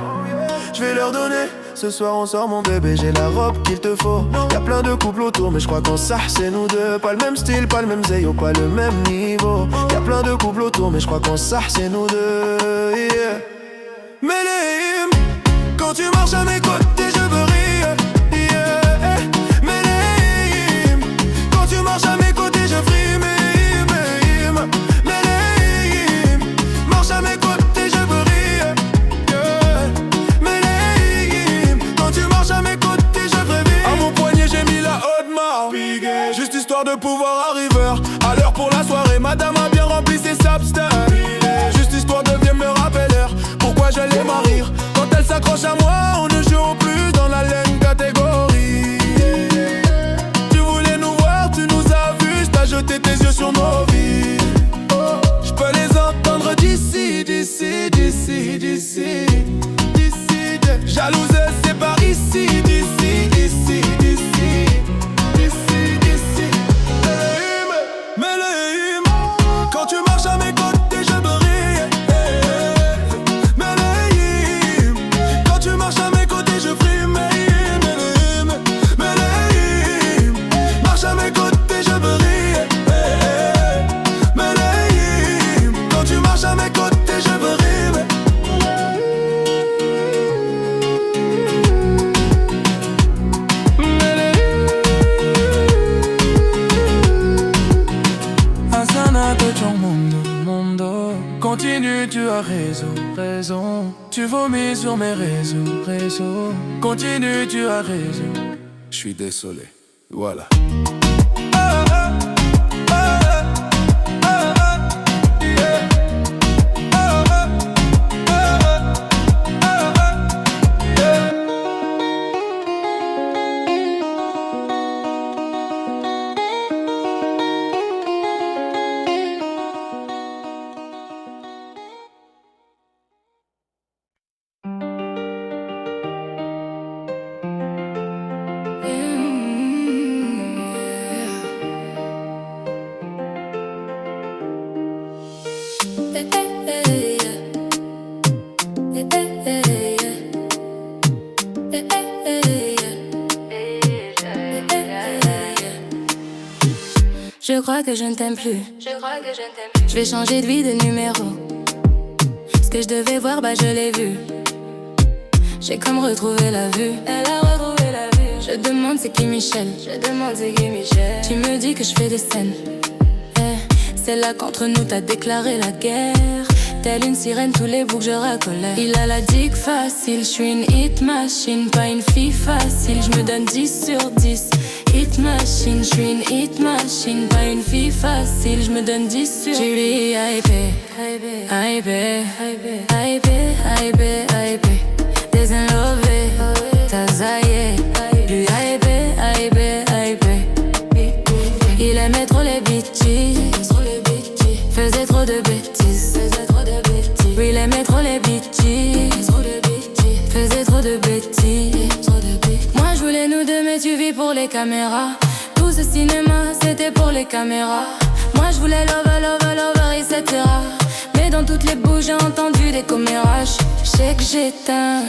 je vais leur donner. Ce soir on sort mon bébé, j'ai la robe qu'il te faut. Y'a plein de couples autour mais je crois qu'en ça c'est nous deux. Pas le même style, pas le même zéyo, pas le même niveau. Y'a plein de couples autour mais je crois qu'en ça c'est nous deux, yeah. Méléim, quand tu marches à mes côtés je veux rire, yeah. Méléim, quand tu marches à mes côtés je frime, Méléim. Marche à mes côtés je veux rire, yeah. Méléim, quand tu marches à mes côtés je veux vivre. À mon poignet j'ai mis la haute marque, juste histoire de pouvoir arriver à l'heure pour la soirée. Madame a bien rempli ses substans, juste histoire de bien me rappeler pourquoi je l'aime à rire. Quand elle s'accroche à moi, on ne joue plus dans la laine catégorie. Tu voulais nous voir, tu nous as vus, t'as jeté tes yeux sur nos vies. Je peux les entendre d'ici, d'ici, d'ici, d'ici, d'ici. Jalouse, c'est par ici, d'ici, d'ici, d'ici, d'ici, d'ici. Méléim, quand tu marches à mes côtés, je veux rire. Méléim, quand tu marches à mes côtés, je frime. Méléim, Méléim, marche à mes côtés, je veux rire. Méléim, quand tu marches à mes côtés, je veux rire. Asana de ton mundo. Continue, tu as raison. Tu vomis sur mes réseaux. Continue, tu as raison. Je suis désolé, voilà. Je crois que je ne t'aime plus. Je vais changer de vie, de numéro. Ce que je devais voir, bah je l'ai vu. J'ai comme retrouvé la vue. Elle a retrouvé la vue. Je demande c'est qui Michel. Tu me dis que je fais des scènes. C'est là qu'entre nous t'as déclaré la guerre. Telle une sirène, tous les boucs je racolais. Il a la dick facile, je suis une hit machine. Pas une fille facile, je me donne 10 sur 10. Hit machine, je suis une hit machine. Pas une fille facile, je me donne 10 sur 10. J'ai lui hypé, désenlevé, t'as zaillé. Lui hypé. Il aimait trop les bitches, faisait trop de bêtises. Oui, il aimait trop les bitches, faisait trop de bêtises. Moi je voulais nous deux mais tu vis pour les caméras. Tout ce cinéma c'était pour les caméras. Moi je voulais lover, etc. Mais dans toutes les bouches j'ai entendu des commérages. Je sais que j'éteins.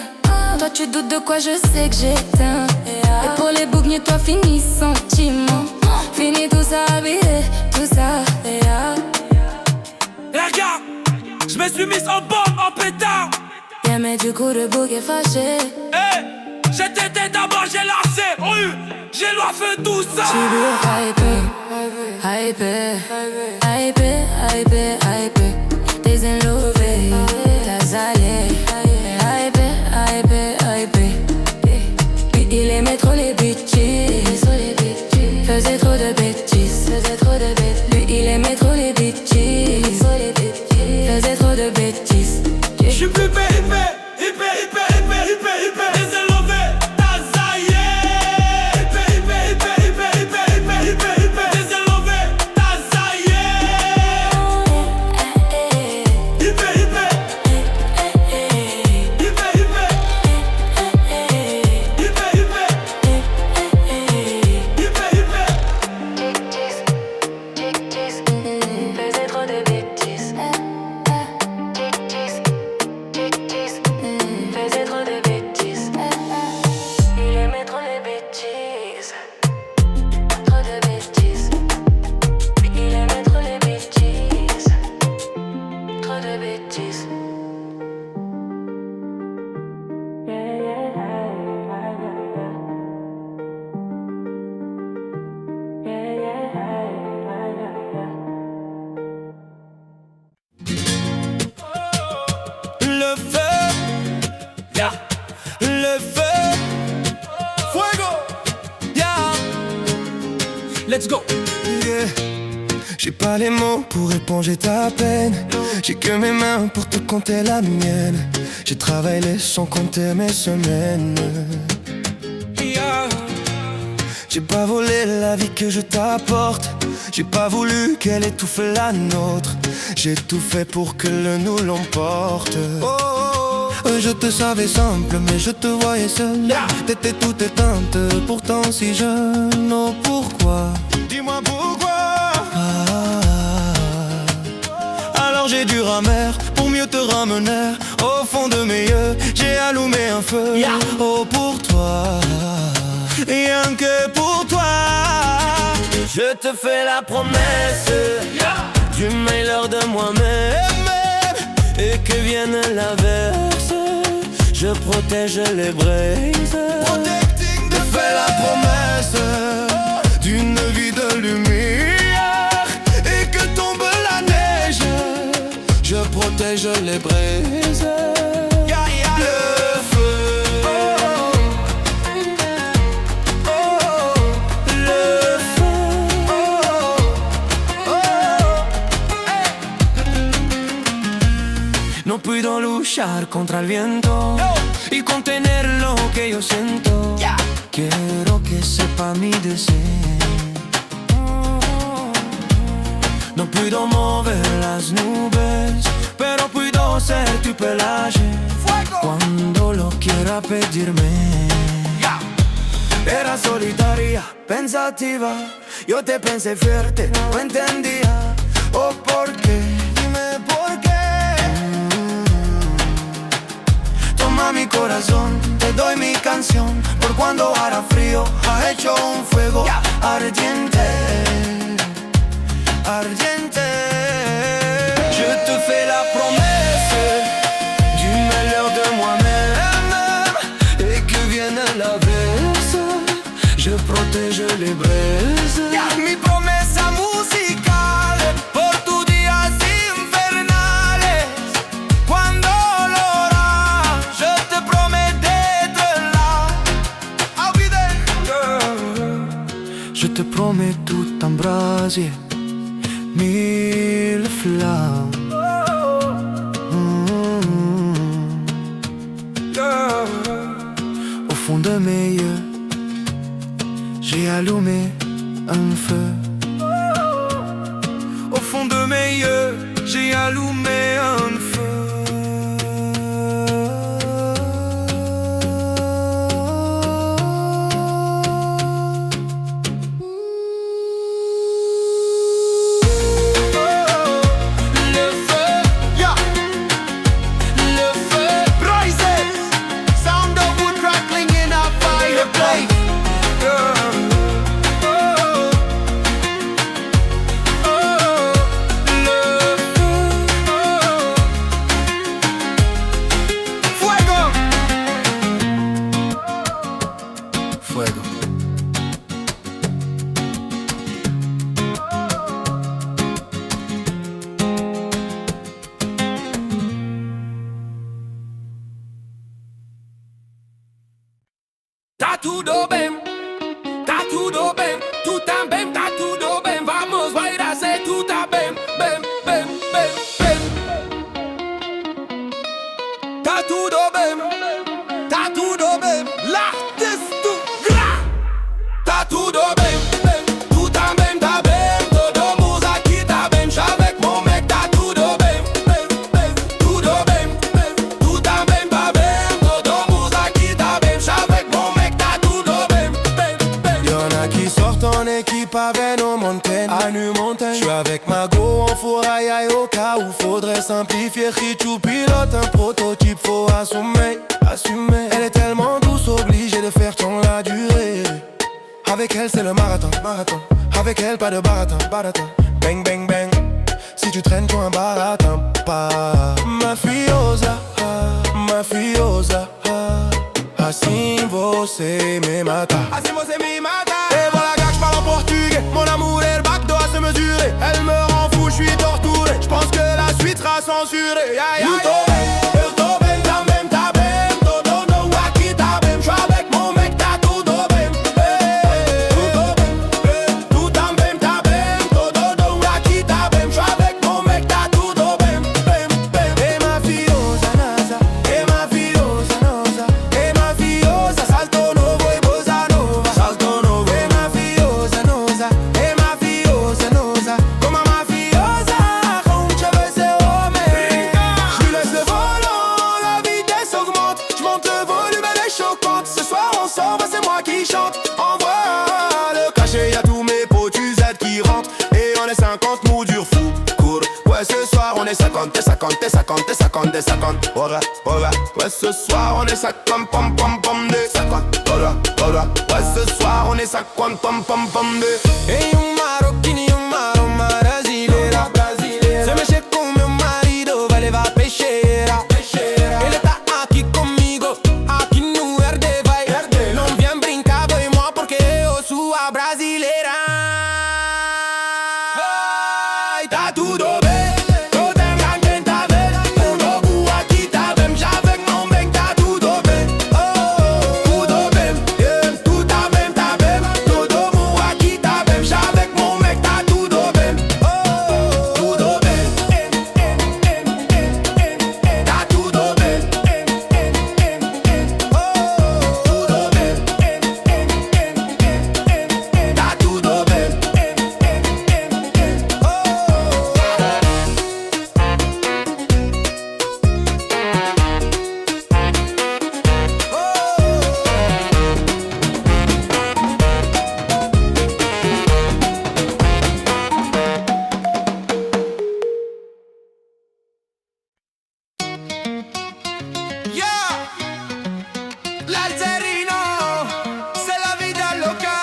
Toi tu doutes de quoi, je sais que j'éteins. Et pour les boucles, toi finis sentiment. Fini tout ça, habillé, tout ça. Regarde, je me suis mise en bombe, en pétard. Yeah, mais du coup le bouc est fâché. Hey, j'étais d'abord, j'ai lâché. J'ai loin fait tout ça. Tu lui hypé, désenlevé, t'as allé. Hypé. Puis il aimait trop les bitches, faisait trop de bêtises. Lui il aimait trop les bitches, faisait trop de bêtises. J'suis plus hypé. Désenlevé, t'as zaillé. Hypé. Désenlevé, t'as zaillé. let's go. Yeah. J'ai pas les mots pour éponger ta peine. J'ai que mes mains pour te compter la mienne. J'ai travaillé sans compter mes semaines. Yeah. J'ai pas volé la vie que je t'apporte. J'ai pas voulu qu'elle étouffe la nôtre. J'ai tout fait pour que le nous l'emporte. Je te savais simple mais je te voyais seule. T'étais toute éteinte, pourtant si jeune. Oh pourquoi? Dis-moi pourquoi. Alors j'ai dû ramer pour mieux te ramener. Au fond de mes yeux, j'ai allumé un feu. Oh pour toi, rien que pour toi. Je te fais la promesse du meilleur de moi-même. Et que vienne l'averse, je protège les braises. Je fais la promesse d'une vie de lumière. Et que tombe la neige, je protège les braises. Le feu, le feu. No puedo luchar contra el viento y contener lo que yo siento. Quiero que sepa mi deseo. No puedo mover las nubes, pero puedo ser tu pelaje cuando lo quiera pedirme. Era solitaria, pensativa, yo te pensé fuerte, no entendía. Oh, ¿por qué? Dime por qué. Toma mi corazón, te doy mi canción. Por cuando hará frío, ha hecho un fuego ardiente, ardiente. Je te fais la promesse du meilleur de moi-même. Et que vienne l'averse, je protège les braises. Mi promesa musical por tus días infernales. Cuando lo harás, je te promets d'être là. I'll be there. Je te promets tout un brasier, mille flammes. Au fond de mes yeux, j'ai allumé un feu. Au fond de mes yeux, j'ai allumé un feu. Tá tudo bem, tu também tá tudo bem. Vamos, vai dar certo, tu tá bem, bem, bem, bem, bem. Tá tudo bem, lá, tu, gra. Tá tudo bem, tu também tá bem. Todo mundo aqui tá bem, já vê como é que tá tudo bem, tudo bem. Tu também tá bem, todo mundo aqui tá bem, já vê como é que tá tudo bem, Y'en a qui sortent en équipe avec nos montagnes. À nu montagne, je suis avec Mago en fourraille au cas où faudrait simplifier. Richou pilote un prototype, faut assumer, assumer. Elle est tellement douce, obligée de faire tant la durée. Avec elle c'est le marathon, marathon. Avec elle pas de baratin, baratin. Bang bang bang, si tu traînes toi un baratin pas. Mafiosa, mafiosa. Assim você me mata. Assim você me mata. Et voilà gars, je parle en portugais. Mon amour et le bac doit se mesurer. Elle me rend fou, je suis torturé. Je pense que la suite sera censurée. Aïe aïe aïe. Eu tô bem, também tá bem. Todo mundo aqui tá bem. Je suis avec mon mec, tá tudo bem. Tu também on est 50 et 50 et 50 et 50 et 50. Ora, ora, ouais ce soir on est 50 pom pom pom de 50. Ora, ora, ouais ce soir on est 50 pom pom pom de. Hey, un marroquini, un uma brasileira. Se mexe com meu marido, vai levar peixeira. Ele tá aqui comigo, aqui no RD vai. Não vem brincar, boy, moi, porque eu sou a brasileira. Ai, tá tudo bem. Tô tentando tá bem. O novo aqui tá bem. Já vem, não vem, tá tudo bem. Oh, tudo bem. Yeah, tu tá bem, tá bem. Todo mundo aqui tá bem. Já vem, não vem, tá tudo bem. Oh, tudo bem. Tá tudo bem. Oh, tudo bem. Tá tudo bem. Yeah, l'Alzerino, c'est la vida loca.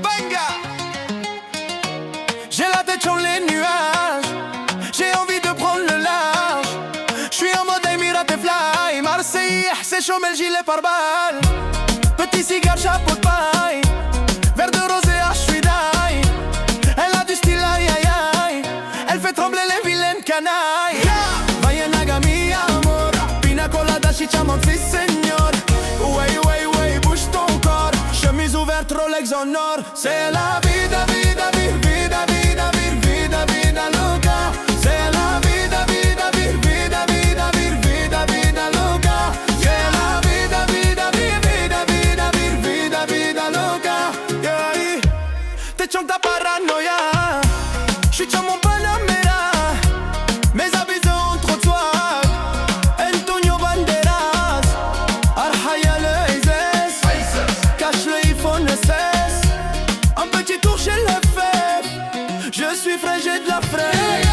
Venga, j'ai la tête sur les nuages. J'ai envie de prendre le large. J'suis en mode Emirates Fly. Marseille, c'est chaud mais le gilet par balle. Petit cigare, chapeau de paille. Verre de rosé, j'suis die. Elle a du style, aïe aïe aïe. Elle fait trembler les vilaines canailles. Vaya naga mi amor. Pina colada, chichamon, si señor. Way, way, way, bouge ton corps. Chemise ouverte, Rolex en or. C'est la vida, vida, vida, vida, vida, vida, vida loca. C'est la vida, vida, vida, vida, vida, vida loca. C'est la vida, vida, vida, vida, vida, vida loca. Yeah. Te chanta paranoia. J'suis sur mon Panamera. Mes habits ont trop de swag. Antonio Banderas. Arhaya le Izes. Cache le iPhone SS. Un petit tour chez le FF. Je suis frais, j'ai de la fraîche.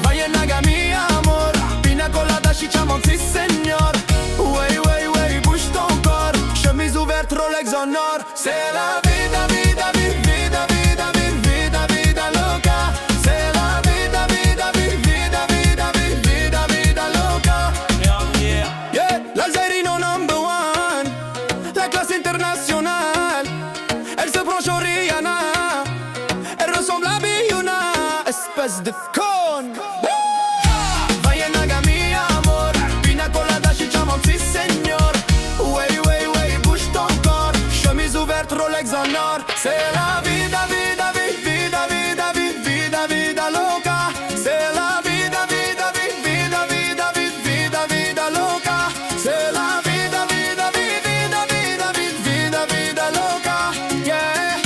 Vaya naga mi amor. Pina colada, chichamon, si señor. Way, way, way, bouge ton corps. Chemise ouverte, Rolex en or. C'est la vida, vida, vida, vida, vida, vida loca. C'est la vida, vida, vida, vida, vida, vida loca. Yeah, l'Alzerino number one. La classe internationale. Elle se branche au Rihanna. Elle ressemble à Biyuna. Espèce de conne. Vaya naga mi amor. Pina colada, chichamon, si señor. Way, way, way, bouge ton corps. Chemise ouverte, Rolex en or. C'est la vida, vida, vida, vida, vida, vida loca. C'est la vida, vida, vida, vida, vida, vida loca. C'est la vida, vida, vida, vida, vida, vida loca. Yeah.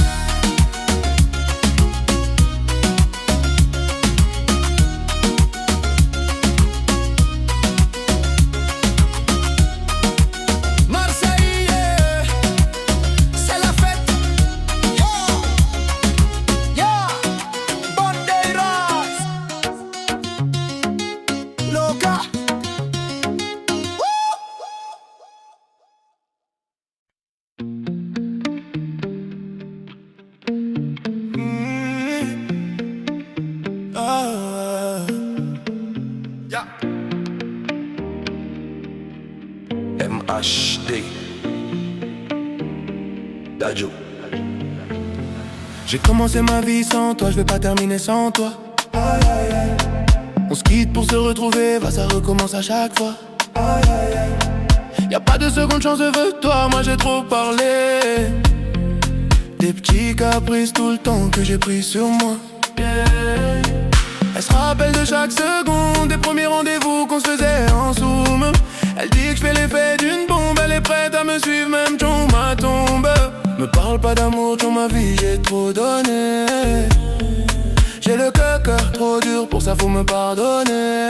Marseille, c'est la fête. Yeah, Bandeiras, loca. Yeah. MHD Dadjo. J'ai commencé ma vie sans toi, je vais pas terminer sans toi. On se quitte pour se retrouver, ça recommence à chaque fois. Y'a pas de seconde chance, je veux toi, moi j'ai trop parlé. Des petits caprices tout le temps que j'ai pris sur moi. Elle se rappelle de chaque seconde, des premiers rendez-vous qu'on se faisait en zoom. Elle dit que je fais l'effet d'une bombe, elle est prête à me suivre même dans ma tombe. Me parle pas d'amour dans ma vie, j'ai trop donné. J'ai le cœur trop dur, pour ça faut me pardonner.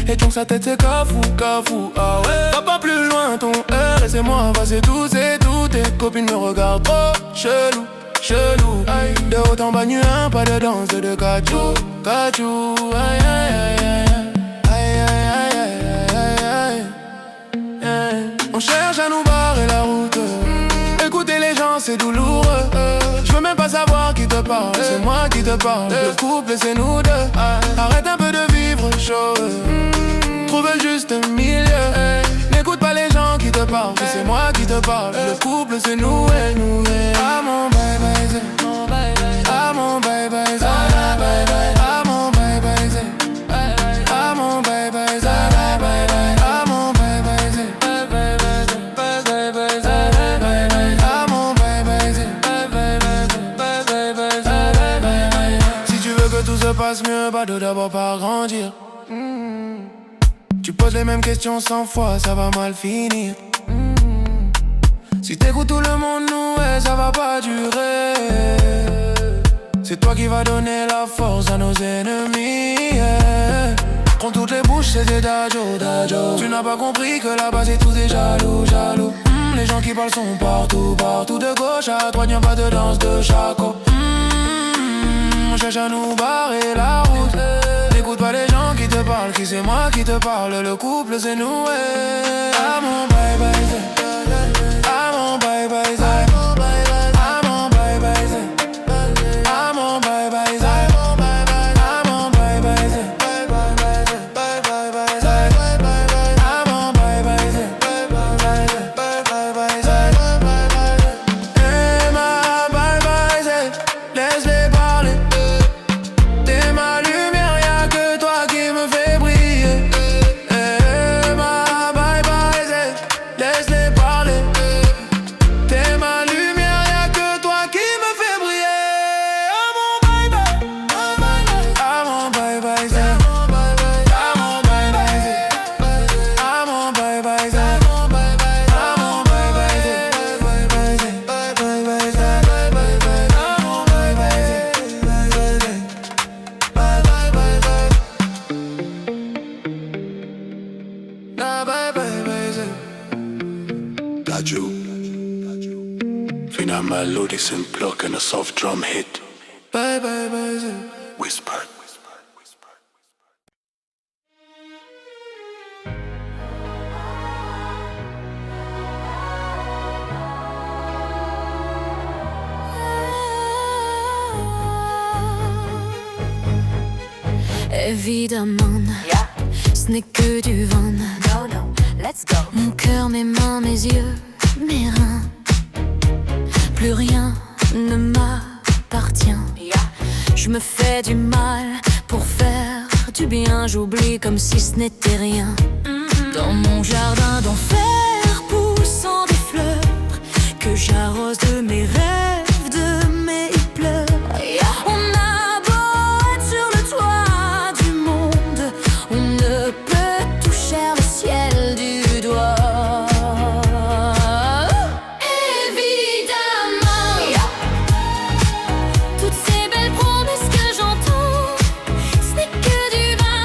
Et donc sa tête c'est cafou, cafou, ah ouais. Va pas plus loin, ton heure, laissez-moi passer tout, c'est tout. Tes copines me regardent trop chelou, chelou. Aïe. De haut en bas nu, pas de danse, de cachou, cachou, aïe, aïe, aïe. On cherche à nous barrer la route. Écouter les gens c'est douloureux. Je veux même pas savoir qui te parle, c'est moi qui te parle. Le couple c'est nous deux. Arrête un peu de vivre chaud. Trouve juste un milieu. N'écoute pas les gens qui te parlent, c'est moi qui te parle. Le couple c'est nous et nous. Ah mon bye bye c'est. Ah mon bye bye c'est. Ah mon bye bye c'est. Ah mon bye bye c'est. Ah mon bye bye c'est. Ah mon bye bye c'est. Si tu veux que tout se passe mieux, bah de d'abord par grandir. Tu poses les mêmes questions 100 fois, ça va mal finir. Si t'écoutes tout le monde, nous, ouais, ça va pas durer. C'est toi qui vas donner la force à nos ennemis, yeah. Prends toutes les bouches, c'est des dajo. Tu n'as pas compris que là-bas c'est tous des jaloux. Les gens qui parlent sont partout, de gauche à droite, y'a pas de danse de chaco. On cherche à nous barrer la route. N'écoute pas les gens qui te parlent, qui c'est moi qui te parle. Le couple c'est nous, ouais. Ah mon bye bye c'est. Ah mon bye bye c'est. Ah mon bye bye c'est. Ah mon bye bye c'est. Ah mon bye bye c'est. Ah mon bye bye c'est. Et ma bye bye c'est. Laisse-les parler. T'es ma lumière, y'a que toi qui me fait briller. Et ma bye bye c'est. Laisse-les parler. T'es ma lumière, y'a que toi qui me fait briller. Ah mon bye bye. Ah mon bye bye c'est. Ah mon bye bye c'est. Ah mon bye bye c'est. Ah mon bye bye c'est. Bye bye c'est. Ah mon bye bye c'est. Na bye bye bye c'est. Daju. Fina melodies and block and a soft drum hit. Bye bye bye c'est. Whisper. Évidemment, ce n'est que du vent. Let's go. Mon cœur, mes mains, mes yeux, mes reins. Plus rien ne m'appartient. Je me fais du mal pour faire du bien. J'oublie comme si ce n'était rien. Dans mon jardin d'enfer, poussant des fleurs que j'arrose de mes rêves, de mes pleurs. On a beau être sur le toit du monde, on ne peut toucher le ciel du doigt. Évidemment, toutes ces belles promesses que j'entends, ce n'est que du vin.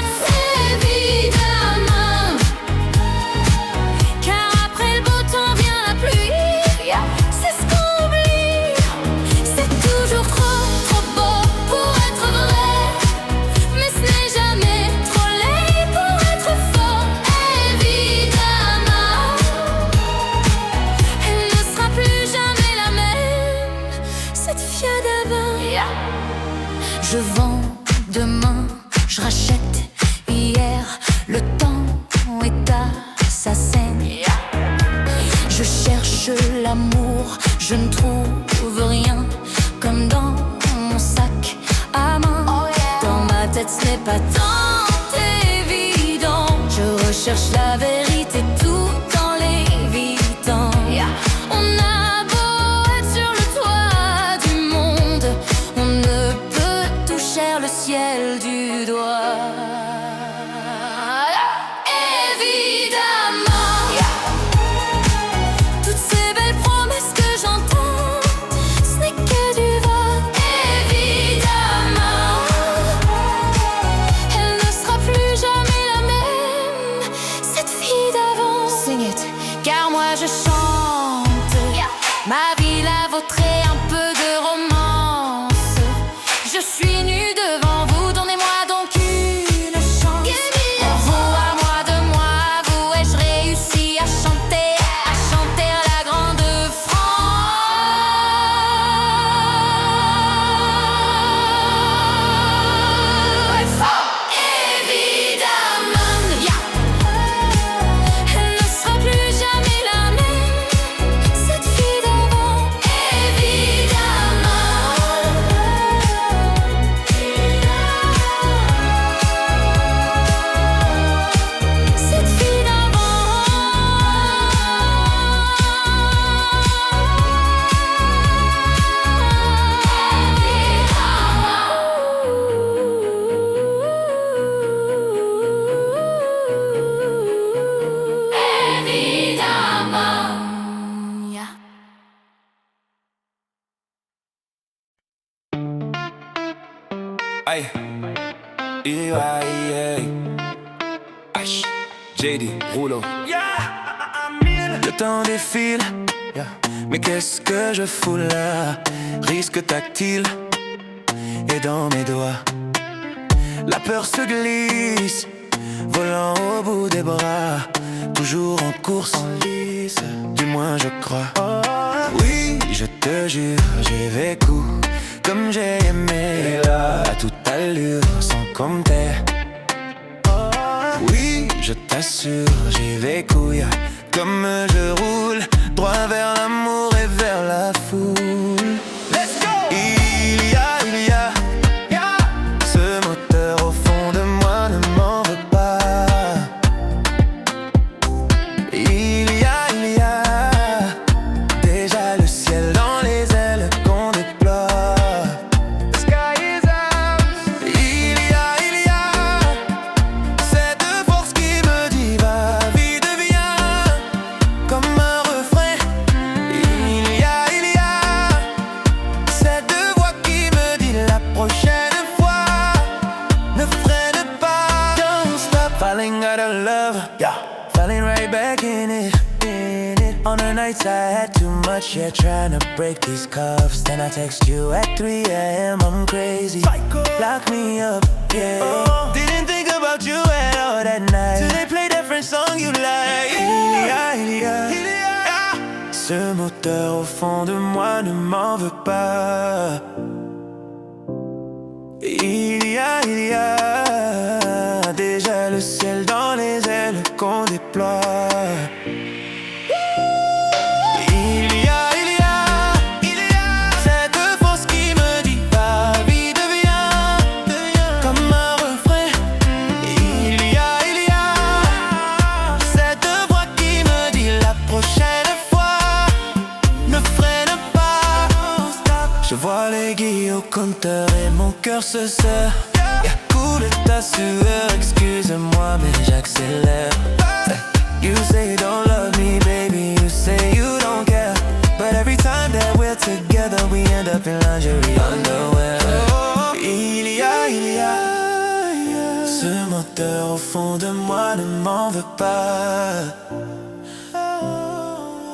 Évidemment, car après le beau temps vient la pluie. C'est ce qu'on oublie. C'est toujours trop beau pour être vrai, mais ce n'est jamais trop laid pour être faux. Évidemment, elle ne sera plus jamais la même, cette fille d'avant. Je vends demain, je rachète hier. Le temps est assassin. Je cherche l'amour, je ne trouve rien, comme dans mon sac à main. Dans ma tête ce n'est pas tant évident. Je recherche la vérité tout en l'évitant. On a beau être sur le toit du monde, on ne peut toucher le ciel du doigt. Évidemment, toutes ces belles promesses que j'entends, ce n'est que du vent. Évidemment, elle ne sera plus jamais la même, cette fille d'avant. Sing it, car moi je chante ma vie, la vôtre et un peu de romance. Je suis nue devant vous, donnez-moi donc une JD, Rouleau. Le temps défile, mais qu'est-ce que je fous là? Risque tactile, et dans mes doigts la peur se glisse, volant au bout des bras, toujours en course, en lice, du moins je crois. Oui, je te jure, j'ai vécu comme j'ai aimé, là, à toute allure, sans compter. Oui, je t'assure, j'ai vécu, comme je roule, droit vers l'amour et vers la foule. Let's go! Il y a ce moteur au fond de moi, ne m'en veux pas. Il y a déjà le ciel dans les ailes qu'on déploie. The sky is ours. Il y a cette force qui me dit va, vie devient comme un refrain. Il y a cette voix qui me dit la prochaine fois ne freine pas. Don't stop falling out of love, falling right back in it. On the nights I had too much, trying to break these cuffs. Then I text you at 3 a.m. I'm crazy, lock me up, Didn't think about you at all that night, till they play different song you like. Il y a ce moteur au fond de moi, ne m'en veux pas. Il y a déjà le ciel dans les ailes qu'on déploie. Il y a cette force qui me dit va, vie devient comme un refrain. Il y a cette voix qui me dit la prochaine fois ne freine pas. Je vois l'aiguille au compteur et mon cœur se serre. Coule ta sueur, excuse-moi mais j'accélère. You say you don't love me, baby, you say you don't care. But every time that we're together, we end up in lingerie underwear. Il y a ce moteur au fond de moi, ne m'en veux pas.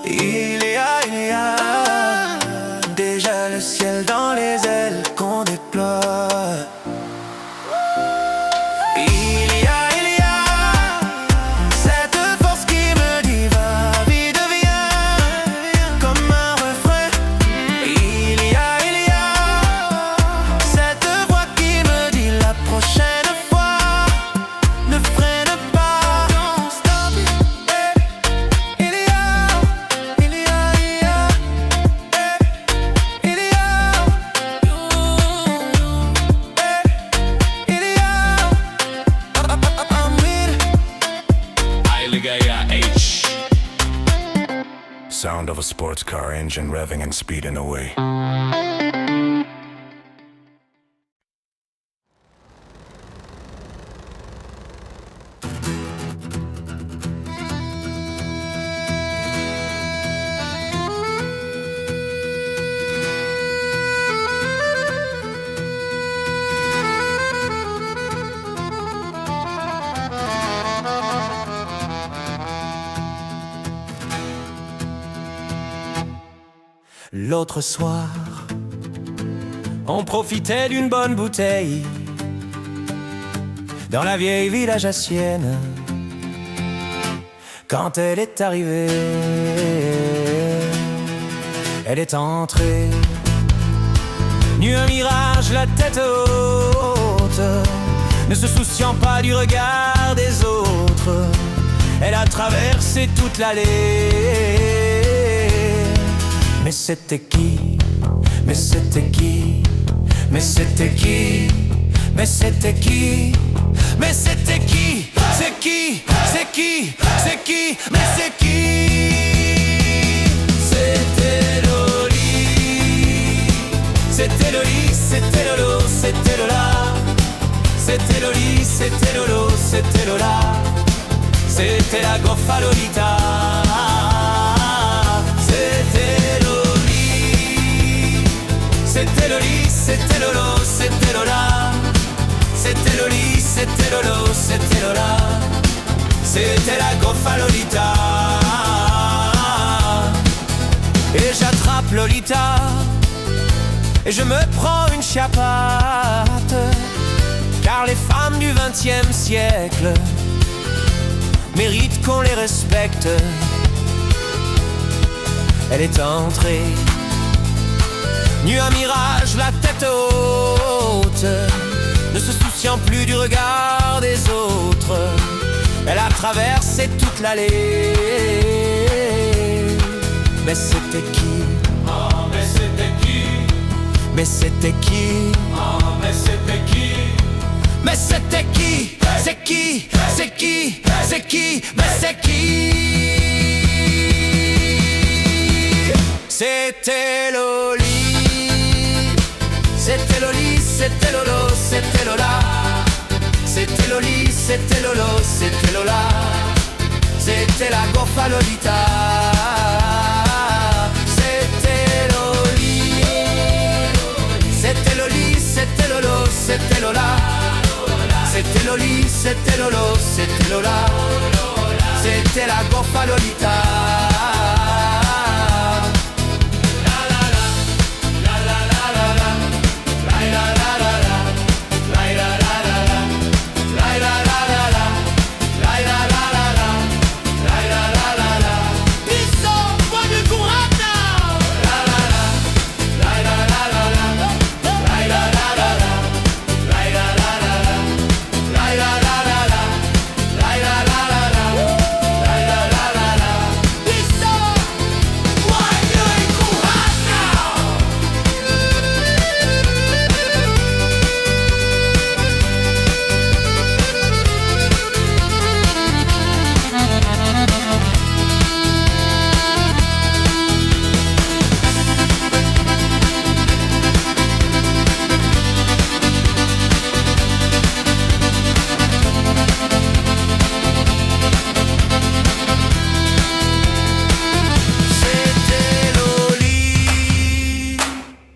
Il y a déjà le ciel dans les ailes qu'on déploie. Il y a cette force qui me dit va, vie devient comme un refrain. Il y a cette voix qui me dit la prochaine fois ne freine pas. Don't stop it. Il y Sound of a sports car engine revving and speeding away. L'autre soir, on profitait d'une bonne bouteille dans la vieille village à Sienne. Quand elle est arrivée, elle est entrée, nue un mirage, la tête haute, ne se souciant pas du regard des autres. Elle a traversé toute l'allée. Mais c'était qui? Mais c'était qui? Mais c'était qui? Mais c'était qui? Mais c'était qui? C'est qui? C'est qui? C'est qui? Mais c'est qui? C'était Loli. C'était Loli, c'était Lolo, c'était Lola. C'était Loli, c'était Lolo, c'était Lola. C'était la goffa Lolita. C'était Loli, c'était Lolo, c'était Lola. C'était Loli, c'était Lolo, c'était Lola. C'était la Goffa Lolita. Et j'attrape Lolita et je me prends une chiappate. Car les femmes du XXe siècle méritent qu'on les respecte. Elle est entrée, nue à mirage, la tête haute, ne se souciant plus du regard des autres. Elle a traversé toute l'allée. Mais c'était qui? Oh, mais c'était qui? Mais c'était qui? Oh, mais c'était qui? Mais c'était qui? C'est qui? C'est qui? C'est qui? Mais c'est qui? C'était Loli. C'était Loli, c'était Lolo, c'était Lola. C'était Loli, c'était Lolo, c'était Lola. C'était la Goffa Lolita. C'était Loli. C'était Loli, c'était Lolo, c'était Lola. C'était Loli, c'était Lolo, c'était Lola. C'était la Goffa Lolita.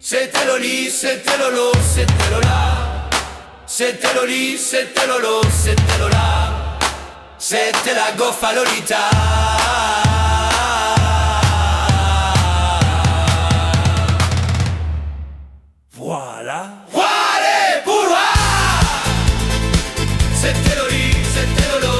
C'était Loli, c'était Lolo, c'était Lola. C'était Loli, c'était Lolo, c'était Lola. C'était la Goffa Lolita. Voilà. Voilà pour moi. C'était Loli, c'était Lolo.